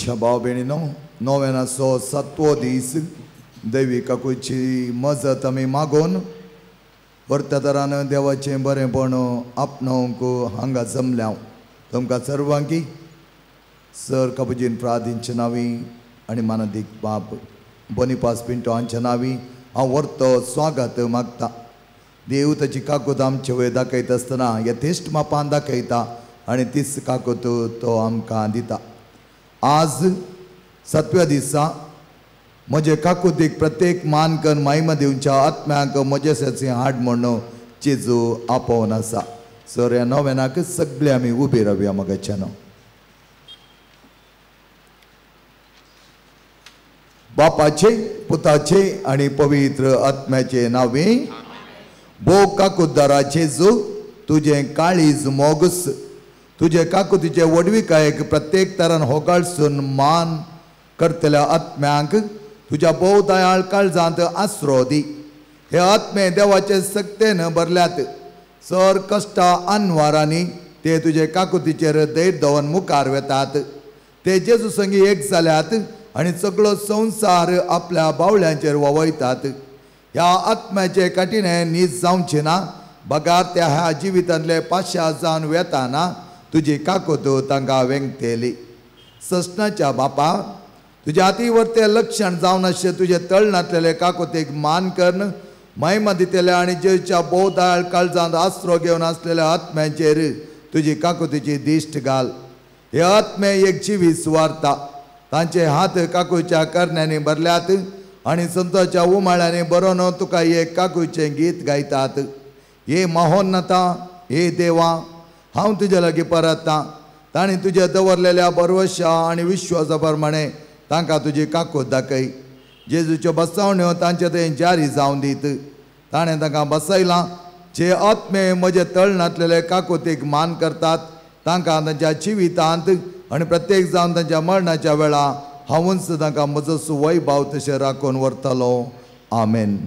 आमच्या भाव भयणीनो नोवेनाचो 7वो दीस दैवी काकूची मजत आमी मागोवन परत्या तरान देवाचें बरेंपण आपणावंक हांगा जमल्या तुमकां सर्वांकी सर कापुजीन प्रार्थींच्या नांवी आनी मानदीक बाप बोनिपास पिंटो हांच्या नांवी हांव व्हरतो स्वागत मागता. देव ताची काकूत आमचे वयर दाखयता आसतना यथेश्ट मापान दाखयता आनी तीच काकूत तो आमकां दिता. आज 7व्या दिसा म्हजे काकुतीक प्रत्येक मानकन महिमा दिवच्या आत्म्याक म्हजेसाचे हाड म्हणून जेजू आपोवन आसा. सर ह्या नोवेनाक सगळे आमी उबे रावया मोगाच्यान. बापाचे पुताचे आनी पवित्र आत्म्याचे नावे. भोव काकुदारा जेजू तुझे काळीज मोगस तुझे काकुतीचे वडविकायेक प्रत्येक तरान होगाळसून मान करतल्या आत्म्यांक तुझ्या भोव दयाळ काळजांत आसरो दी. हे आत्मे देवाचे सक्तेन भरल्यात. सर कश्टा अनवारांनी ते तुझे काकुतीचेर दैर दवन मुखार वेतात. ते जेजू संगी एक जाल्यात आनी सगळो संवसार आपल्या बावल्यांचेर ववयतात. ह्या आत्म्याचे काटिणे नीज जावचे ना. बगार त्या ह्या जिवितांतले पाश्या जावन वेताना तुजी काकूत तांकां वेंगतेली. ससनाच्या बापा तुझ्या हातीवर ते लक्षण जावन अशें तुझे तळनातलेले काकुतीक मान करन महिमा दितेल्या आनी जेच्या बोधाळ काळजांत आसरो घेवन आसलेल्या आत्म्यांचेर तुजी काकुतीची दिश्ट घाल. हे आत्मे एक जिवी सुवारता. तांचे हात काकूच्या करण्यांनी भरल्यात आनी संतोच्या उमाळ्यांनी बरोवन तुका एक काकूचें गीत गायतात. हे महोन्नता हे देवा हांव तुजे लागीं परतां. ताणें तुजे दवरलेल्या भरवशा आनी विश्वासा प्रमाणे तांकां तुजी काकूत दाखय. जेजूच्यो बसवण्यो तांचे थंय जारी जावन दीत. ताणें तांकां बसयलां. जे आत्मे म्हजे तळनातलेले काकुतीक मान करतात तांकां तांच्या जिवितांत आनी प्रत्येक जावन तांच्या मरणाच्या वेळा हांवूच तांकां म्हजो वैभव तशें राखून व्हरतलो. आमेन.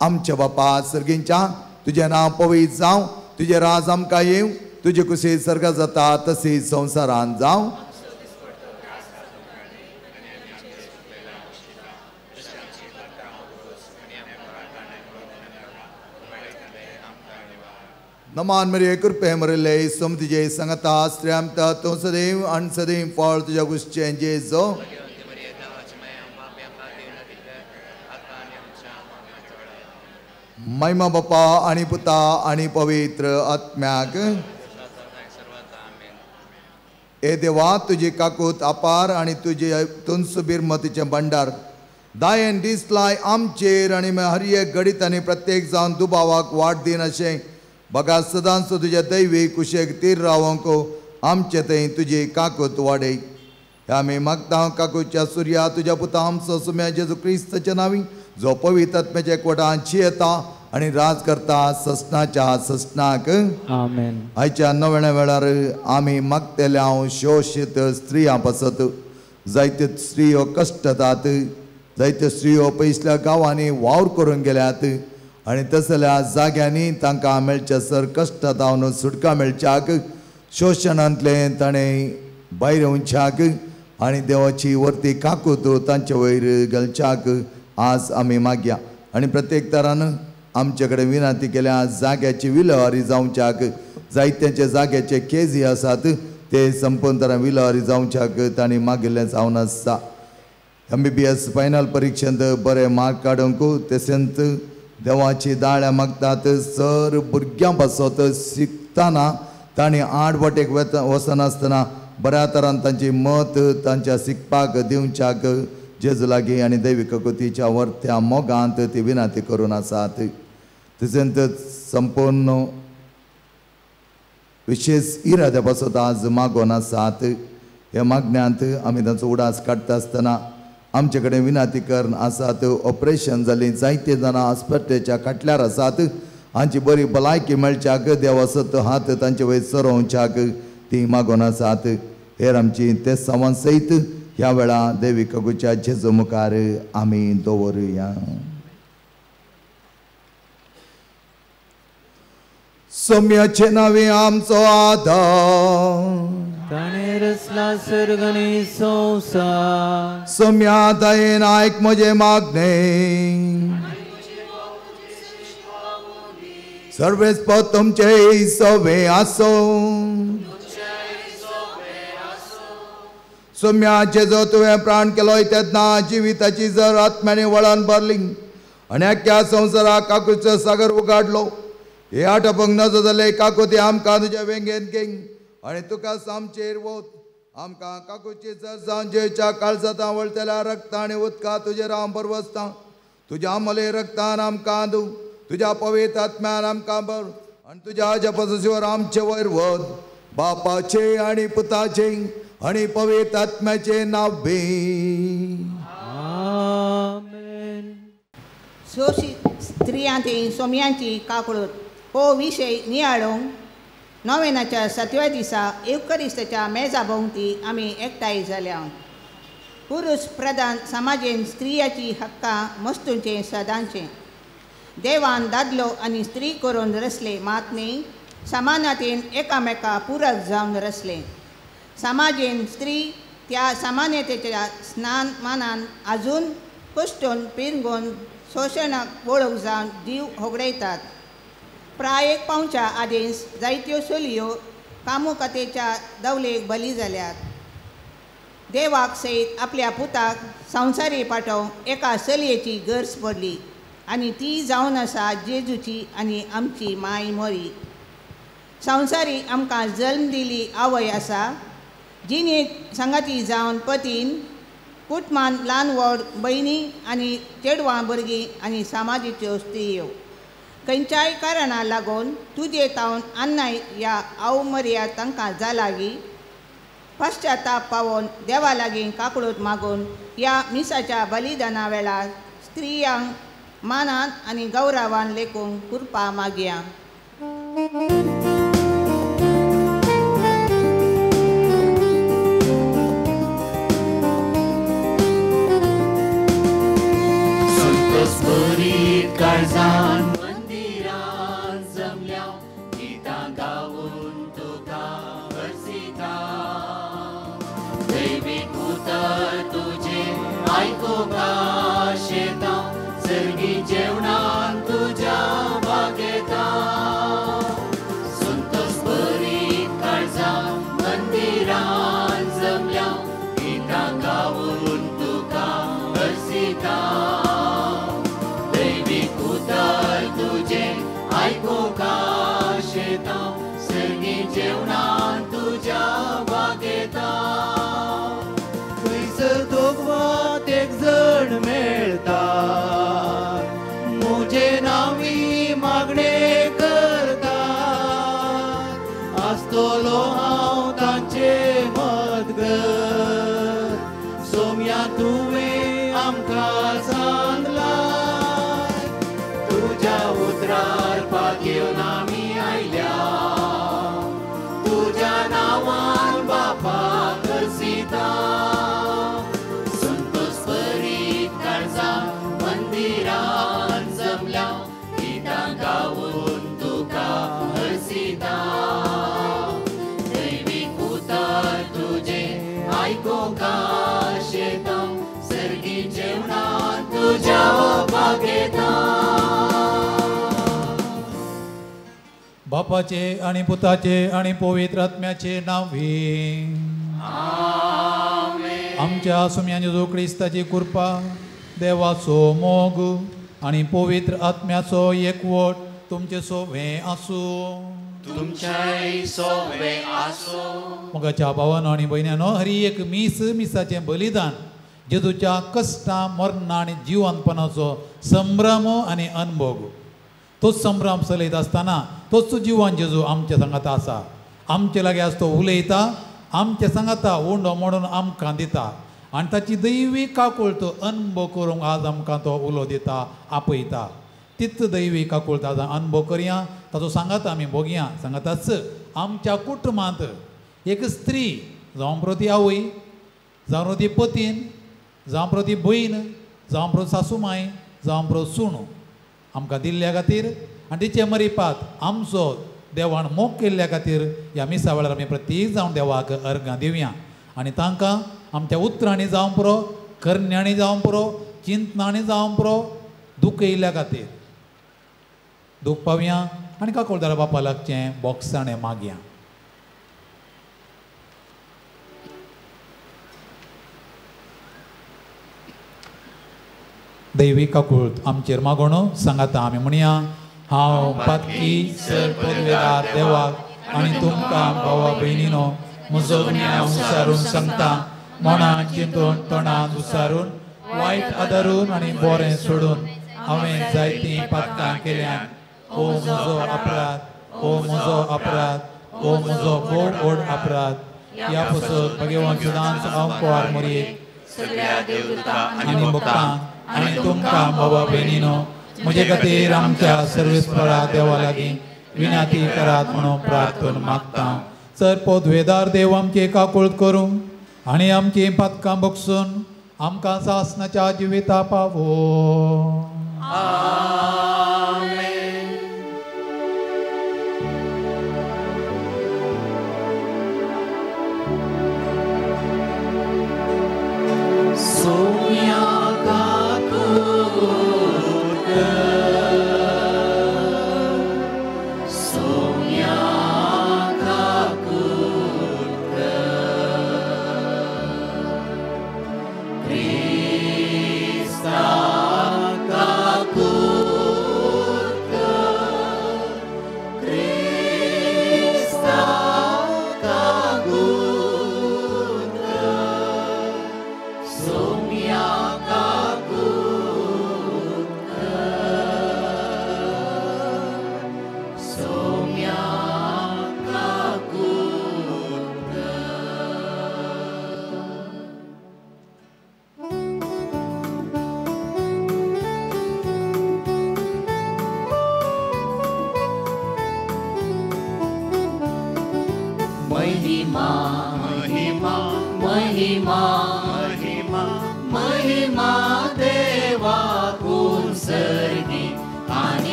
आमच्या बापा सर्गींच्या तुजें नांव पवित्र जावं. तुजें राज आमकां येवं. तुजी कुशी सर्गा जाता तशी संवसारांत जावं. नमान मरे कृपे मरले समतीजे संगता श्रेमता तो सदैव आनी सदैव फळ तुज्या कुशीचें जेजो. महिमा बापा आनी पुता आनी पवित्र आत्म्याक. ए देवा तुजी काकूत अपार आनी तुजे तुंस बिरमतीचें भंडार दायेन दिसलाय आमचेर आनी हर एक घडीत आनी प्रत्येक जावन दुबावाक वाट दिन अशें बगा सदांच तुजे दैवी कुशेक तीर रावंक आमचे थंय तुजी काकूत वाडय. आमी मागता काकूच्या सुर्या तुज्या पुता आमचो सुम्या जेजू क्रिस्ताच्या नांवी जो पवित्र आत्म्याच्या एकवटान जियेता आनी राज करता ससनाच्या ससनाक. आमेन. आयच्या नव्या वेळार आमी मागतेल्या शोषित स्त्रियां पासत. जायत्यो स्त्रियो कश्टतात. जायत्यो स्त्रियो पयसल्या गांवांनी वावर करून गेल्यात आनी तसल्या जाग्यांनी तांकां मेळचे सर कश्ट जावन सुटका मेळच्याक शोशणांतले ताणें भायर येवच्याक आनी देवाची वर्ती काकूत तांचे वयर घालच्याक आज आमी मागया. आनी प्रत्येक तरान आमचे कडेन विनंती केल्या जाग्याची विलवारी जावच्याक. जायत्यांचे जाग्याचे केजी आसात ते संपूर्ण तरान विलवारी जावच्याक तांणी मागिल्लें जावन आसा. MBBS फायनल परीक्षेंत बरे मार्क काडूंक तशेंच देवाची दाळ्या मागतात. सर भुरग्यां पासत शिकतना तांणी आडवटेक वचनासतना बऱ्या तरान तांची मत तांच्या शिकपाक दिवच्याक जेजू लागीं आनी दैवी काकुतीच्या वर्त्या मोगांत ती विनंती करून आसात. तशेंच संपूर्ण विशेष इराद्या पासत आज मागोन आसात. ह्या मागण्यांत आमी तांचो उडास काडटा आसतना आमचे कडेन विनंती करून आसात. ऑपरेशन जाल्लीं जायते जाणां हॉस्पिटलाच्या खाटल्यार आसात. हांची बरी भलायकी मेळच्याक देव सत हात तांचे वयर सरवच्याक ती मागोन आसात. हेर आमची ते संवाद सयत ह्या वेळा देवी काकूच्या जेजू मुखार आमी दवरुया. सौम्याचे नावे आमचो आधार. ताणेर असला सर्गनी संसार सोम्या दयेन ऐक म्हजे मागणे सर्वेस्प तुमचे सवे आसो सोम्याचे जो तुवें प्राण केलोय तेन्ना जिविताची जर आत्म्याने वळान भरली आनी अख्ख्या संवसाराक काकुचो सागर उगाडलो हे आटोवंक नजो जाले काकुती आमकां तुज्या वेंगेन घेंग आनी तुका सामचेर वोत आमकां काकुची जर जावन जेच्या काळजांत वळतल्या रक्त आनी उदकां तुजेर हांव बरवसतां तुज्या अमले रक्तान आमकां दू तुज्या पवित्र आत्म्यान आमकां भर आनी तुज्या जपसुशीवर आमचे वयर वत बापाचे आनी पुताचे आनी पवित्र आत्म्याचे नावे आमेन. सोशीत स्त्रियांची सोम्यांची काकळूत हो विशय नियाळोवंक नोवेनाच्या 7व्या दिसा एवकरिस्ताच्या मेजा भोंवती आमी एकठांय जाल्या. पुरुश प्रधान समाजेन स्त्रियाची हक्कां मस्तूंचे सदांचे देवान दादलो आनी स्त्री करून रचले मात न्ही समानतेन एकामेका पुरक जावन रचले. समाजेन स्त्री त्या समानतेच्या स्नान मानान आजून कुश्टून पिरगून शोशणाक वळख जावन जीव होगडयतात. प्रायेक पावच्या आदेस जायत्यो चलयो कामुकतेच्या दवलेक बली जाल्यात. देवाक सयत आपल्या पुताक संवसारी पाठोवंक एका चलयेची गरज पडली आनी ती जावन आसा जेजूची आनी आमची माय मोरी. संवसारी आमकां जल्म दिली आवय आसा जिणेंत संगाती जावन पतीन कुटुंबान ल्हान व्हड भयणी आनी चेडवां भुरगीं आनी समाजीच्यो स्त्रियो खंयच्याय कारणां लागून तुजे तावन अन्नाय ह्या आवमर्या तांकां जालागी पश्चाताप पावोन देवा लागीं काकळूत मागून ह्या मिसाच्या बलिदाना वेळार स्त्रियांक मानान आनी गौरवान लेखूंक कृपा मागया. काळजान मंदिरान जमल्या गितां गावून तुका हरसिता दैवीक उतर तुजे आयकोका शेता सर्गी जेवणान तुज्या बागेता संतोष बरी काळजान मंदिरान जमल्या गितां गावून तुका हरसिता तुझे आयकोका शेता सर्गी जेवणान तुज्या बागेता थंयसर दोगवात एक जण मेळटा मुजे नावी मागणे करता आसतलो हांव तांचे मदगत सोम्या तुवें आमकां सांगला तुझ्या उतरार पातयेवन आमी आयल्या तुझ्या नांवान बापाक हरसिता संतोष बरी काळजान मंदिरान जमल्या गितां गावून तुका हरसिता दैवीक उतर तुजे आयकोका शेता सर्गी जेवणान तुज्या बागेता. बापाचे आणि पुताचे आणि पवित्र आत्म्याचे नावे आमच्या सुम्या जेजू क्रिस्ताची कृपा देवाचो मोग आणि पवित्र आत्म्याचो एकवट तुमचे सोवे आसूं तुमच्याय सोवे आसूं. मोगाच्या भावानो आणि भयण्यानो हरी एक मिसाचें बलिदान जेजूच्या कश्टां मरणां आणि जिवंतपणाचो संभ्रम आनी अनुभव तोच संभ्रम चलयत आसतना तोच जिवन जेजू आमच्या सांगात आसा आमचे लागीं आसा तो उलयता आमच्या सांगाता ओंडो मोडून आमकां दिता आनी ताची दैवीक काकूळट अनुभव करूंक आज आमकां तो उलो दिता आपयता. तित दैवीक काकूळट आज अनुभव करया ताचो सांगात आमी भोगया. सांगाताच आमच्या कुटुंबांत एक स्त्री जावं प्रती आवय जावं प्रती पतीन जावं प्रती भयण जावं प्रती सासूमाय जावं प्रती सूण आमकां दिल्ल्या खातीर आनी तिचे मरीपात आमचो देवान मोग केल्ल्या खातीर ह्या मिसा वेळार आमी प्रत्येक जावन देवाक अर्गां दिवया. आनी तांकां आमच्या उतरांनी जावं पुरो, करण्यांनी जावं पुरो, चिंतनांनी जावं पुरो, दूख येयल्या खातीर दूख पावया आनी काकोळदारा बापा लागचें बोगसाणें मागया. दैवीक काकूळ आमचेर मागोण सांगाता आमी म्हणया. हांव पातकी सर पदवेदार देवाक आनी तुमकां भावा भयणीनो म्हजो गुन्यांव विचारून सांगता. मनान चिंतून तोंडान विचारून वायट आदारून आनी बरें सोडून हांवें जायतीं पातकां केल्यात. ओ म्हजो अपराध, ओ म्हजो अपराध, ओ म्हजो बोड व्हड अपराध. ह्या पासून भगवान सदांच हांव कुवार मरयेक सगळ्या देवदूतांक आनी भक्तांक आनी तुमकां भावा भयणीनो म्हजे खातीर आमच्या सर्वेस्परा देवा लागीं विनाती करात म्हणून प्रार्थना मागता. सर पदवेदार देव आमचे काकूळ करूं आनी आमची पातकां बगसून आमकां सासणाच्या जिविता पावो.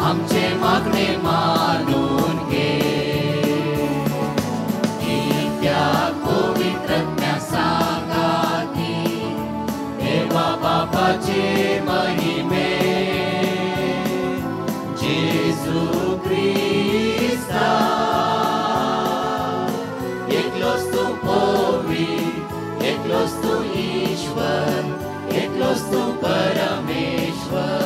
आमचे मागणे मानून घे. त्या पवित्रज्ञा सांगाती देवा बापाचे महिमे. जेजू क्रिस्ता एकलोच तू पवित्र, एकलोच तू ईश्वर, एकलोच तू परमेश्वर.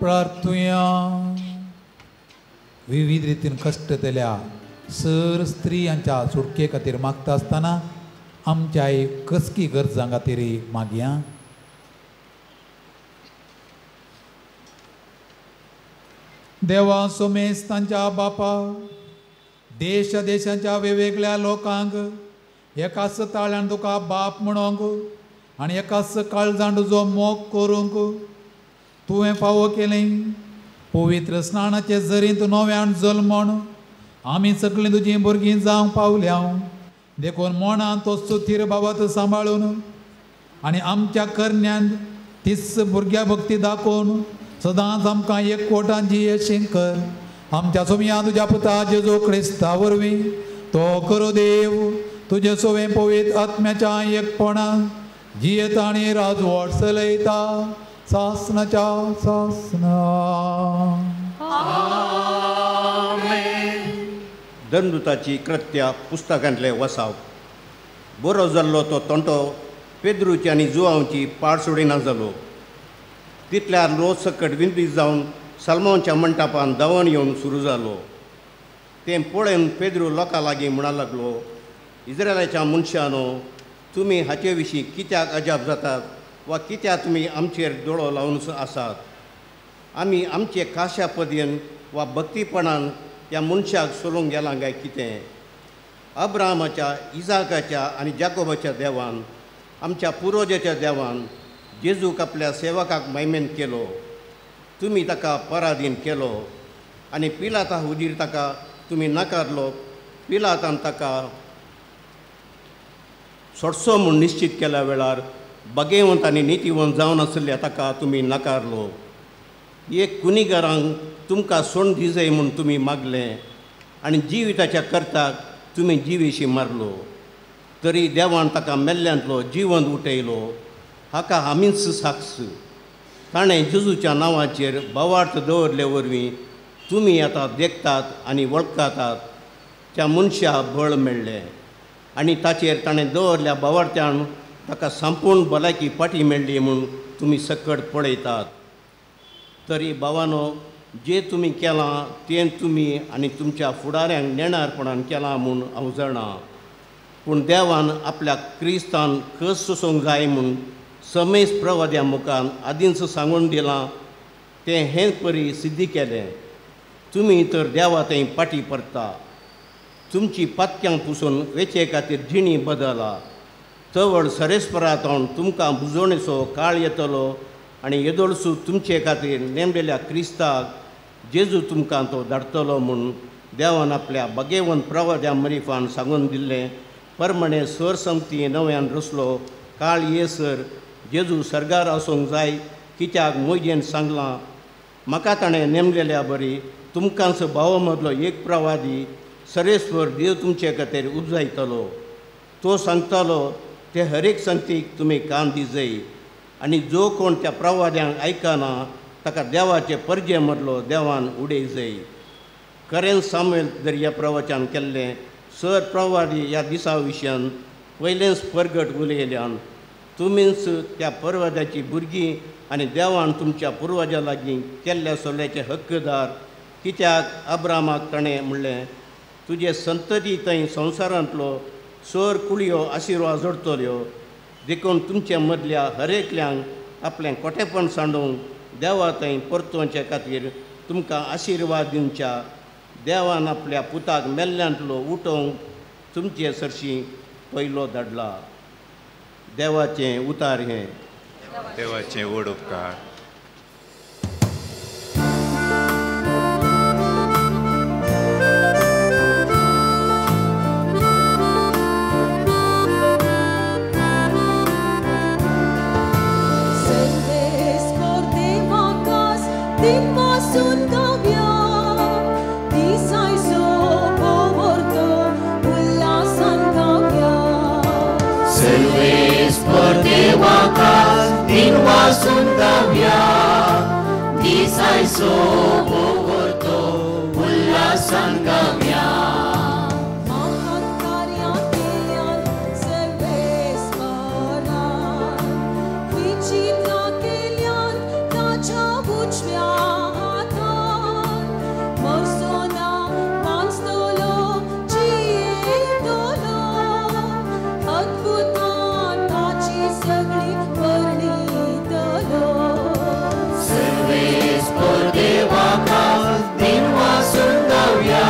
प्रार्थुया. विविध रितीन कश्ट केल्या सर स्त्रियांच्या सुटके खातीर मागता आसतना आमच्या कसकी गरजां खातीर मागया. देवा सोमेस तांच्या बापा देश देशांच्या वेगवेगळ्या लोकांक एकाच ताळ्यान तुका बाप म्हणूंक आनी एकाच काळजांत तुजो मोग करूंक तुवें फावो केलें. पवित्र स्नानाचे जरीत नव्यान जल्मोन आमी सगळीं तुजीं भुरगीं जावंक पावल्या. देखून मनान तो सुथीर बाबत सांबाळून आनी आमच्या करण्यान तीच भुरग्या भक्ती दाखोवन सदांच आमकां एकवटांची यशें कर. आमच्या सोमया तुज्या पुता जेजू क्रिस्ता वरवीं तो करो देव तुजे सोवे पवित्र आत्म्याच्या एकपणान जियेत आनी राजवट चलयता सासनाच्या सासना. धर्मदूताची कृत्या पुस्तकांतले वसाव. बरो जाल्लो तो तंटो पेद्रूची आनी जुआंवची पाड सोडिना जालो. तितल्यार लोक सकट विंदी जावन सलमोनच्या मंटापान धांवन येवन सुरू जालो. तें पळोवन पेद्रू लोकां लागीं म्हणा लागलो, इस्रायलाच्या मनशांनो, तुमी हाचे विशीं कित्याक अजाप जातात वा कित्याक तुमी आमचेर दोळो लावन आसात. आमी आमचे खाशा पदयेन वा भक्तीपणान ह्या मनशाक सोलूंक गेलां काय कितें? अब्राहमाच्या, इजाकाच्या आनी जाकोबाच्या देवान, आमच्या पुर्वजाच्या देवान जेजूक आपल्या सेवकाक मैमेन केलो. तुमी ताका पराधीन केलो आनी पिलाता हुजीर ताका तुमी नाकारलो. पिलातान ताका सोडचो म्हूण निश्चित केल्या वेळार बगेवंत आनी नितीवंत जावन आसल्या ताका तुमी नाकारलो. एक गुन्हेगारांक तुमकां सोड दिजय म्हूण तुमी मागलें आनी जिविताच्या करताक तुमी जिवेशी मारलो. तरी देवान ताका मेल्ल्यांतलो जिवंत उठयलो. हाका आमीच साक्ष. ताणें जेजूच्या नांवाचेर भावार्थ दवरले वरवीं तुमी आतां देखतात आनी वळखातात. त्या मनशा बळ मेळ्ळें आनी ताचेर ताणें दवरल्या भावार्थ्यान ताका संपूर्ण भलायकी फाटी मेळ्ळी म्हूण तुमी सकट पळयतात. तरी भावानो, जें तुमी केलां तें तुमी आनी तुमच्या फुडाऱ्यांक नेणारपणान केलां म्हूण हांव जाणां. पूण देवान आपल्या क्रिस्तान कस सोसूंक जाय म्हूण समेस प्रवाद्या मुखान आदींच सांगून दिलां तें हें परी सिद्धी केलें. तुमी तर देवा थंय फाटी परता. तुमची पातक्यां पुसून वेचे खातीर जिणी बदला. चवळ सरेस्परांतून तुमकां बुजवणेचो काळ येतलो आनी येदोळसू तुमचे खातीर नेमलेल्या क्रिस्ताक जेजू तुमकां तो धाडटलो म्हूण देवान आपल्या बगेवंत प्रवाद्या मरीफान सांगून दिल्लें परमणे सरसमती नव्यान रचलो. काळ येसर जेजू सर्गार आसूंक जाय कित्याक मोयजेन सांगलां, म्हाका ताणें नेमलेल्या बरी तुमकांच भावा मदलो एक प्रवादी सरेस्वर देव तुमचे खातीर उपजायतलो. तो सांगतालो ते हरेक संगतीक तुमी कान दिजय आनी जो कोण त्या प्रवाद्यांक आयकना ताका देवाचे परजे मदलो देवान उडयजय. खरें सामेल जर ह्या प्रवचन केल्लें सर प्रवादी ह्या दिसा विशयान पयलेंच परगट उलयल्यान तुमीच त्या परवाद्याची भुरगीं आनी देवान तुमच्या पुर्वजां लागीं केल्ल्या सोल्याचे हक्कदार. कित्याक अब्रामाक ताणें म्हणलें, तुजे संतती थंय संवसारांतलो सर कुळयो आशिर्वाद जोडटल्यो. देखून तुमच्या मदल्या हरेकल्यांक आपलें कोटेपण सांडूंक देवा थंय परतोवचे खातीर तुमकां आशिर्वाद दिवच्या. देवान आपल्या पुताक मेल्ल्यांतलो उठोवंक तुमचे सरशी पयलो धाडला. देवाचें उतार हें. देवाचें व्हड उपकार. Din wasun gawya, disay so bogorto, ullasan gawya. Mahat karya keyan, serves paran, vichitra kelyan, raja buchvyatan, marsona manstolo, chiyetolo, adbhutan nachi sagli varni. Serves por Deva, din wasun gawya.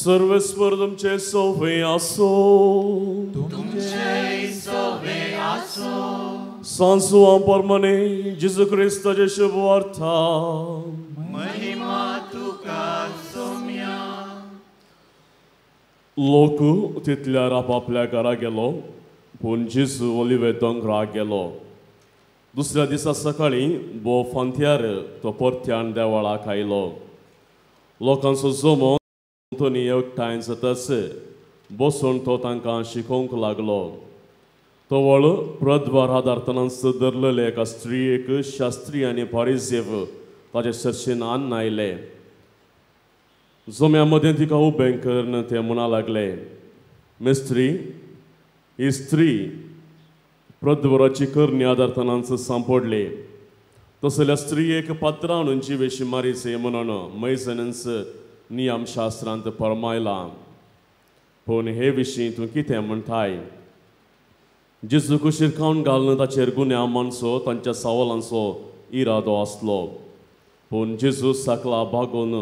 सर्वेस्वर तुमचे सोवे आसो. सांसुआ परमने जेजू क्रिस्ताचे शुभ वार्ता. लोक तितल्यार आपापल्या घरा गेलो, पूण जेजू ओलिवे दोंगराक गेलो. दुसऱ्या दिसा सकाळी बो फांत्यार तो परत्यान देवळाक आयलो. लोकांचो जमो एकठांय जाताच बसून तो तांकां शिकोवंक लागलो. तो वळ प्रद्वार आदारतनांच धरलेले एका स्त्रियेक शास्त्री आनी फारिसेव ताचे सर्शेन आन्न आयले. जम्या मदें तिका उबें करून ते म्हणा लागले, मेस्त्री, ही स्त्री प्रद्वाराची करणी आदारतनांच सांपडली. तसल्या स्त्रियेक पात्रावून जिवेशी मारीचे म्हणून मैजनांच नियमशास्त्रांत फरमायलां. पूण हे विशीं तूं कितें म्हणटाय? जेजूक शिरकावन घालून ताचेर गुन्या मानचो तांच्या सवालांचो इरादो आसलो. पूण जेजू सकला भागोवन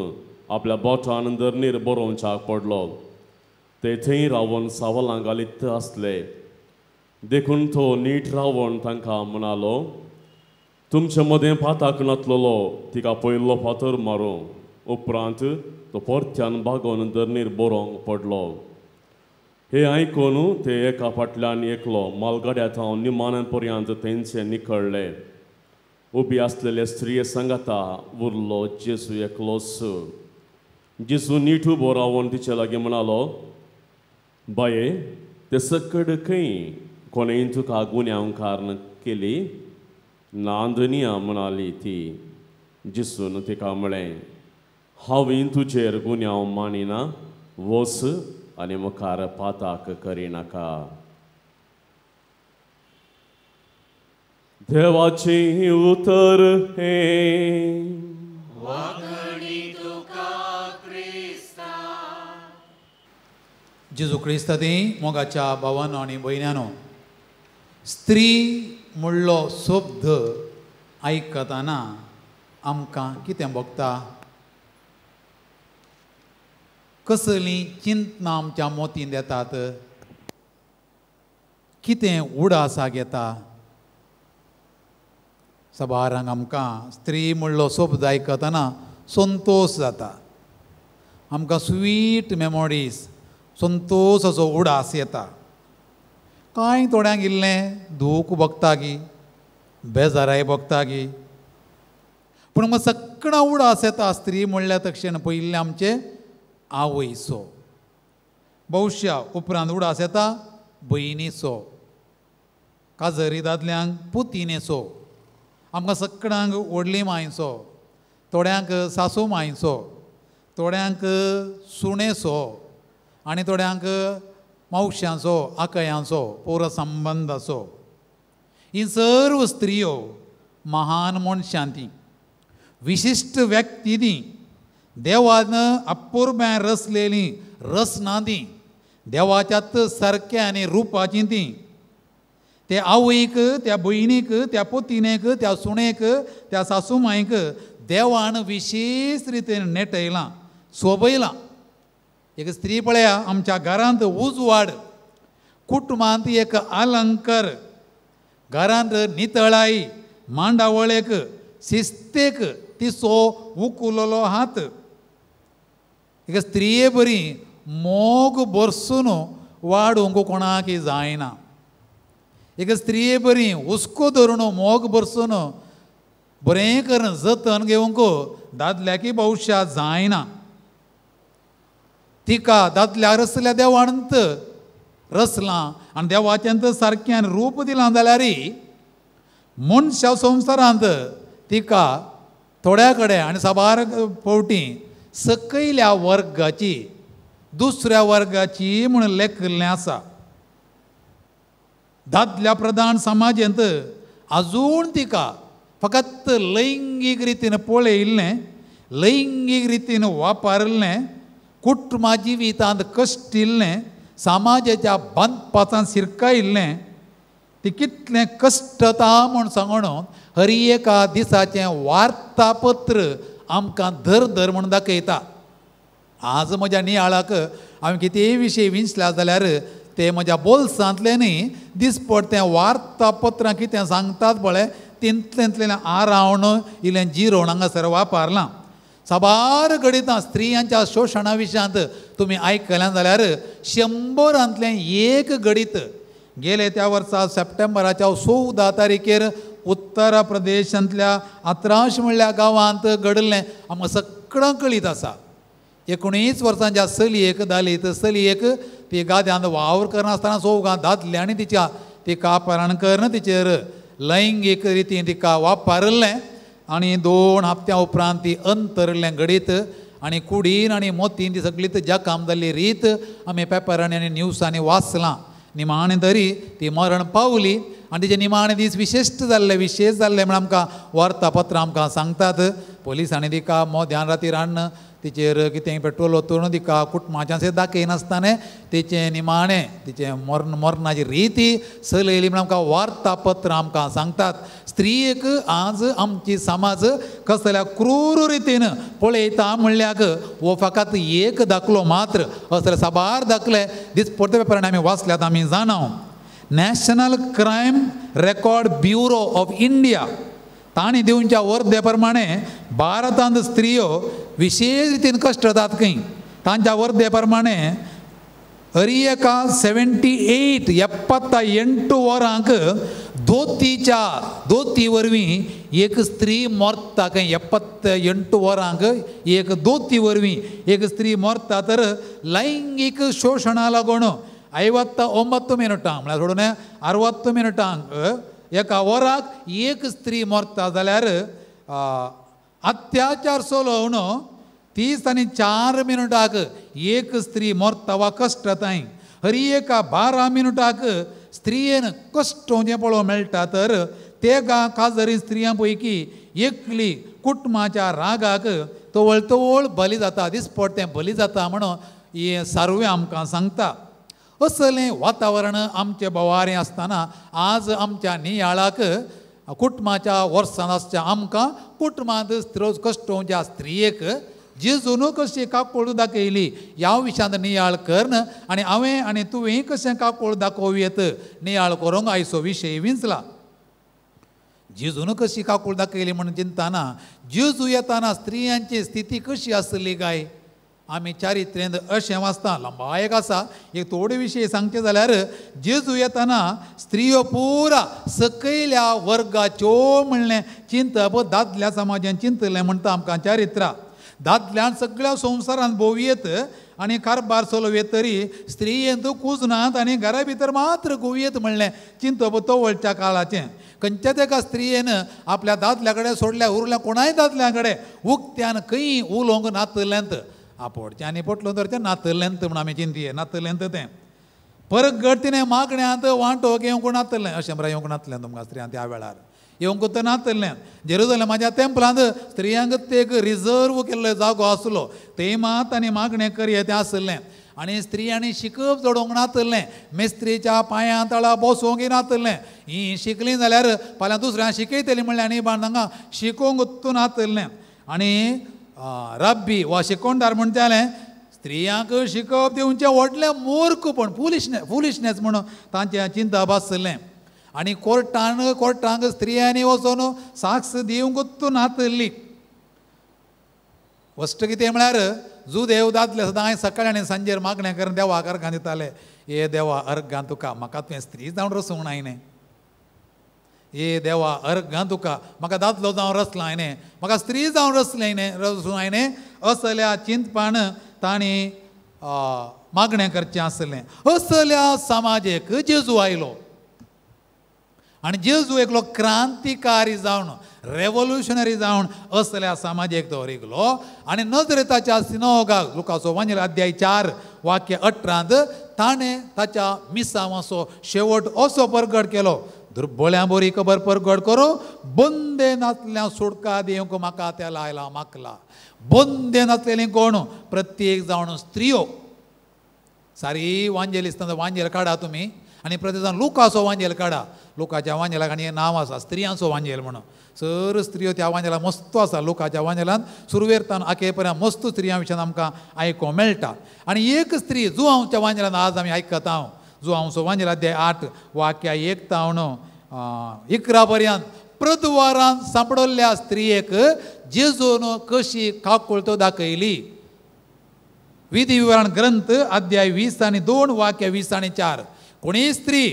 आपल्या बोटान धरणीर बरोवच्याक पडलो. ते थंय रावन सवालां घालीत आसले. देखून तो नीट रावन तांकां म्हणालो, तुमचे मदें पाताक नातलोलो तिका पयलो फातर मारूं. उपरांत तो परत्यान भागोवन धरणीर बरोवंक पडलो. हे आयकून ते एका फाटल्यान एकलो मालगाड्यात हांव निमाण्या पर्यंत तेंचे निकळ्ळे. उबी आसलेले स्त्रिये सांगाता उरलो जेजू एकलोच. जेजू नीट उबो रावन तिचे लागीं म्हणालो, बाये, ते सकड खंय कोणें तुका गुन्यांवकार केली? नांदनिया म्हणाली ती. जेजून तिका म्हळें, हांवें तुजेर गुन्यांव मानिना. वच आनी मुखार पाताक करिनाका. देवाचे उतर हे. जेजू क्रिस्तांती मोगाच्या भावांनो आनी भयण्यांनो, स्त्री म्हणलो शब्द आयकतना आमकां कितें भोगता? कसलीं चिंतनां आमच्या मोतीन येतात? कितें उडासाक येता? सबारांक आमकां स्त्री म्हणलो शब्द आयकतना संतोश जाता. आमकां स्वीट मेमोरीज, संतोशाचो उडास येता. कांय थोड्यांक इल्लें दूख भोगता गी, बेजाराय भोगता गी. पूण मग सगळा उडास येता स्त्री म्हणल्या तक्षण पयलीं आमचे आवयचो. भविश्या उपरांत उडास येता भयणीचो, काजरी दादल्यांक पुतिनेचो, आमकां सगळ्यांक व्हडली मांयचो, थोड्यांक सासू मांयचो, थोड्यांक सुणेचो आनी थोड्यांक मावश्यांचो, आकयांचो, पौर संबंदाचो. ही सर्व स्त्रियो महान मनशां ती, विशिश्ट व्यक्ती ती, देवान अपुर्ब्यान रचलेली रचना ती, देवाच्यात सारक्या आनी रुपाची ती. ते आवयक, त्या भयणीक, त्या पोतिनेक, त्या सुणेक, त्या सासूमायक देवान विशेश रितीन नेटयलां, सोबयलां. एक स्त्री पळया, आमच्या घरांत उजवाड, कुटुंबांत एक अलंकार, घरांत नितळाई, मांडावळेक, शिस्तेक तिचो उकुललो हात. एक स्त्रिये बरी मोग बरसून वाडूंक कोणाक जायना. एक स्त्रिये बरी हुस्को धरून मोग बरसून बरें करून जतन घेवंक दादल्याकी भविश्या जायना. तिका दादल्या रचल्या देवानंत रचलां आनी देवाच्यांत सारक्यान रूप दिलां जाल्यार मनशा संवसारांत तिका थोड्या कडेन आनी साबार फावटी सकयल्या वर्गाची, दुसऱ्या वर्गाची म्हूण लेखिल्लें आसा. दादल्या प्रधान समाजांत आजून तिका फकत लैंगीक रितीन पळयिल्लें, लैंगीक रितीन वापरलें, कुटुंबा जिवितांत कश्टिल्लें, समाजाच्या बांदपाचान शिरकायिल्लें, ती कितलें कश्टता म्हूण सांगून हर एका दिसाचें वार्तापत्र आमकां धर धर म्हूण दाखयता. आज म्हज्या नियाळाक हांवें कितेंय विशय विंचला जाल्यार ते म्हज्या बोल्सांतले न्ही दिसपट तें वार्तापत्रां कितें सांगतात पळय तितलेंतलें आरावण इल्लें जिरोवन हांगासर वापरलां. साबार घडितां स्त्रियांच्या शोशणा विशयांत तुमी आयकल्यां जाल्यार 100 एक घडीत गेले त्या वर्सा सप्टेंबराच्या 14 तारखेर उत्तर प्रदेशांतल्या अत्राश म्हणल्या गांवांत घडलें आमकां सगळं कळीत आसा. 19 वर्सांच्या चलयेक दलीत चलयेक ती गाद्यांत वावर करनासतना 4 दादल्यांनी तिका अपहरण तिचेर लैंगीक रितीन तिका वापरलें आनी 2 हप्त्या उपरांत ती अंतरलें घडीत आनी कुडीन आनी मोतीन ती सगळी जखम जाल्ली रीत आमी पेपरांनी आनी न्यूजांनी वाचलां. निमाणे तरी ती मरण पावली आनी तिचे निमाणे दीस विशेश जाल्ले म्हण आमकां वार्तापत्रां आमकां सांगतात. पुलिसांनी तिका मोद्यान रातीर हाडून तिचेर कितें पेट्रोल ओतून तिका कुटुंबाच्या दाखयनासतना तिचें निमाणें तिचें मरणाची रिती चलयली म्हण आमकां वार्तापत्रां आमकां सांगतात. स्त्रियेक आज आमची समाज कसल्या क्रूर रितीन पळयता म्हणल्यार हो फकत एक दाखलो मात्र असले साबार दाखले दिसपट्टे पेपरांनी आमी वाचल्यात आमी जाणाव. National crime record bureau of India तांणी दिवच्या वर्दे प्रमाणे भारतांत स्त्रियो विशेष रितीन कश्ट जातात खंय. तांच्या वर्दे प्रमाणे एका 78 वरांक दोती वरवीं एक स्त्री मरता खंय. 78 वरांक एक दोती वरवीं एक स्त्री मरता. तर लैंगीक शोशणा लागून 59 मिनटांक म्हळ्यार सोडून 60 मिनटांक एका वराक एक स्त्री मरता जाल्यार अत्याचार चलोवन 30 आनी 4 मिनटाक एक स्त्री मरता वा कश्टताय. एका 12 मिनटाक स्त्रियेन कश्टोवचें पळोवंक मेळटा. तर ते काजरी स्त्रियां पैकी एकली कुटुंबाच्या रागाक तवळ बली जाता दिसपट तें बली जाता म्हणून हे सर्वे आमकां सांगता. असलें वातावरण आमचे बोवारें आसतना आज आमच्या नियाळाक कुटुंबाच्या वर्सान आसच्या आमकां कुटुंबांत कश्टोवच्या स्त्रियेक जेजून कशी काकोळ दाखयली ह्या विशयांत नियाळ करन आनी हांवें आनी तुवें कशें काकोळ दाखोवयेत नियाळ करूंक आयचो विशय विंचला. जेजून कशी काकोळ दाखयली म्हणून चिंतना जेजू येताना स्त्रियांची स्थिती कशी आसली काय आमी चारित्रेंत अशें वाचता. लंबा एक आसा एक थोडे विशय सांगचे जाल्यार जेजू येताना स्त्रियो पुरा सकयल्या वर्गाच्यो म्हणलें चिंतप दादल्या समाजान चिंतलें म्हणटा आमकां चारित्रां. दादल्यान सगळ्या संवसारांत भोवयेत आनी कारबार चलोवयेत तरी स्त्रियेंत कुजनात आनी घरा भितर मात्र घुंवयेत म्हणलें चिंतप तवळच्या काळाचें. खंयच्याच एका स्त्रियेन आपल्या दादल्या कडेन सोडल्या उरल्या कोणाय दादल्या कडेन उक्त्यान खंय उलोवंक नातलेंत आपोडच्यांनी पटलो तर तें नातलेंत म्हण आमी चिंतिये नातलेंत तें परगट तिणें मागण्यांत वांटो येवंक नातलें अशें म्हळ्यार येवंक नातलें तुमकां स्त्रियांक त्या वेळार येवंक तर नातलें. जेरुसलेमाच्या तेंपलांत स्त्रियांक ते एक रिजर्व केल्लो जागो आसलो थंय मात आनी मागणें करयें तें आसलें. आनी स्त्रियांनी शिकप जोडोवंक नातलें मेस्त्रीच्या पांयां तळा बसोवंक नातलें. ही शिकलीं जाल्यार फाल्यां दुसऱ्यांक शिकयतलीं म्हणलें आनी तांकां शिकोवंक नातलें. आनी रब्बी वा शिकोवणदार म्हणटालें स्त्रियांक शिकप दिवचें व्हडलें मूर्खपण फुलिशनेस म्हणून तांचें चिंतप आसलें. आनी कोर्टांक स्त्रियांनी वचून साक्ष दिवंक नातली. वस्ट कितें म्हळ्यार देव दादले सदां सकाळी आनी सांजेर मागणें करून देवाक अर्घां दिताले. हे देवा अर्घां तुका म्हाका तुवें स्त्री जावन रसूंक नायने. हे देवा अर्घां तुका म्हाका दादलो जावन रसला हायने म्हाका स्त्री जावन रसूं हायने असल्या चिंतपान तांणी मागणें करचें आसलें. असल्या समाजेक जेजू आयलो आनी जेजू एकलो क्रांतिकारी जावन रेवोल्युशनरी जावन असल्या समाजेक तो रिगलो आनी नजरेताच्या सिनोगाक लुकाचो वांजेल अध्याय 4 वाक्य 18 ताणें ताच्या मिसांवाचो शेवट असो परगट केलो. दुर्बळ्यां बरी खबर परगट करूं बंदे नासल्या सुटका दिवंक म्हाका त्या लायला मागला. बंदे नासलेलीं कोण प्रत्येक जावन स्त्रियो. सारी वांजेलिस्तांचो वांजेल काडा तुमी आनी प्रत्येक जावन लुकाचो वांजेल काडा. लुकाच्या वांजेलाक आनी नांव आसा स्त्रियांचो वांजेल म्हणून. सर स्त्रियो त्या वांजेला मस्त आसा लोकांच्या वांजेलांत सुरवेरतान आखेपर्यंत मस्त स्त्रियां विशयान आमकां आयकोंक मेळटा आनी एक स्त्री जुआंवच्या वांजेलांत आज आमी आयकता हांव जुआंवचो वांजेला अध्याय 8 वाक्या 1 तावन 11 पर्यंत प्रद्वारांत सांपडोल्ल्या स्त्रियेक जेजून कशी काकुळतो दाखयली. विधी विवरण ग्रंथ अध्याय 20 आनी 2 वाक्य 20 आनी 4. कोणी स्त्री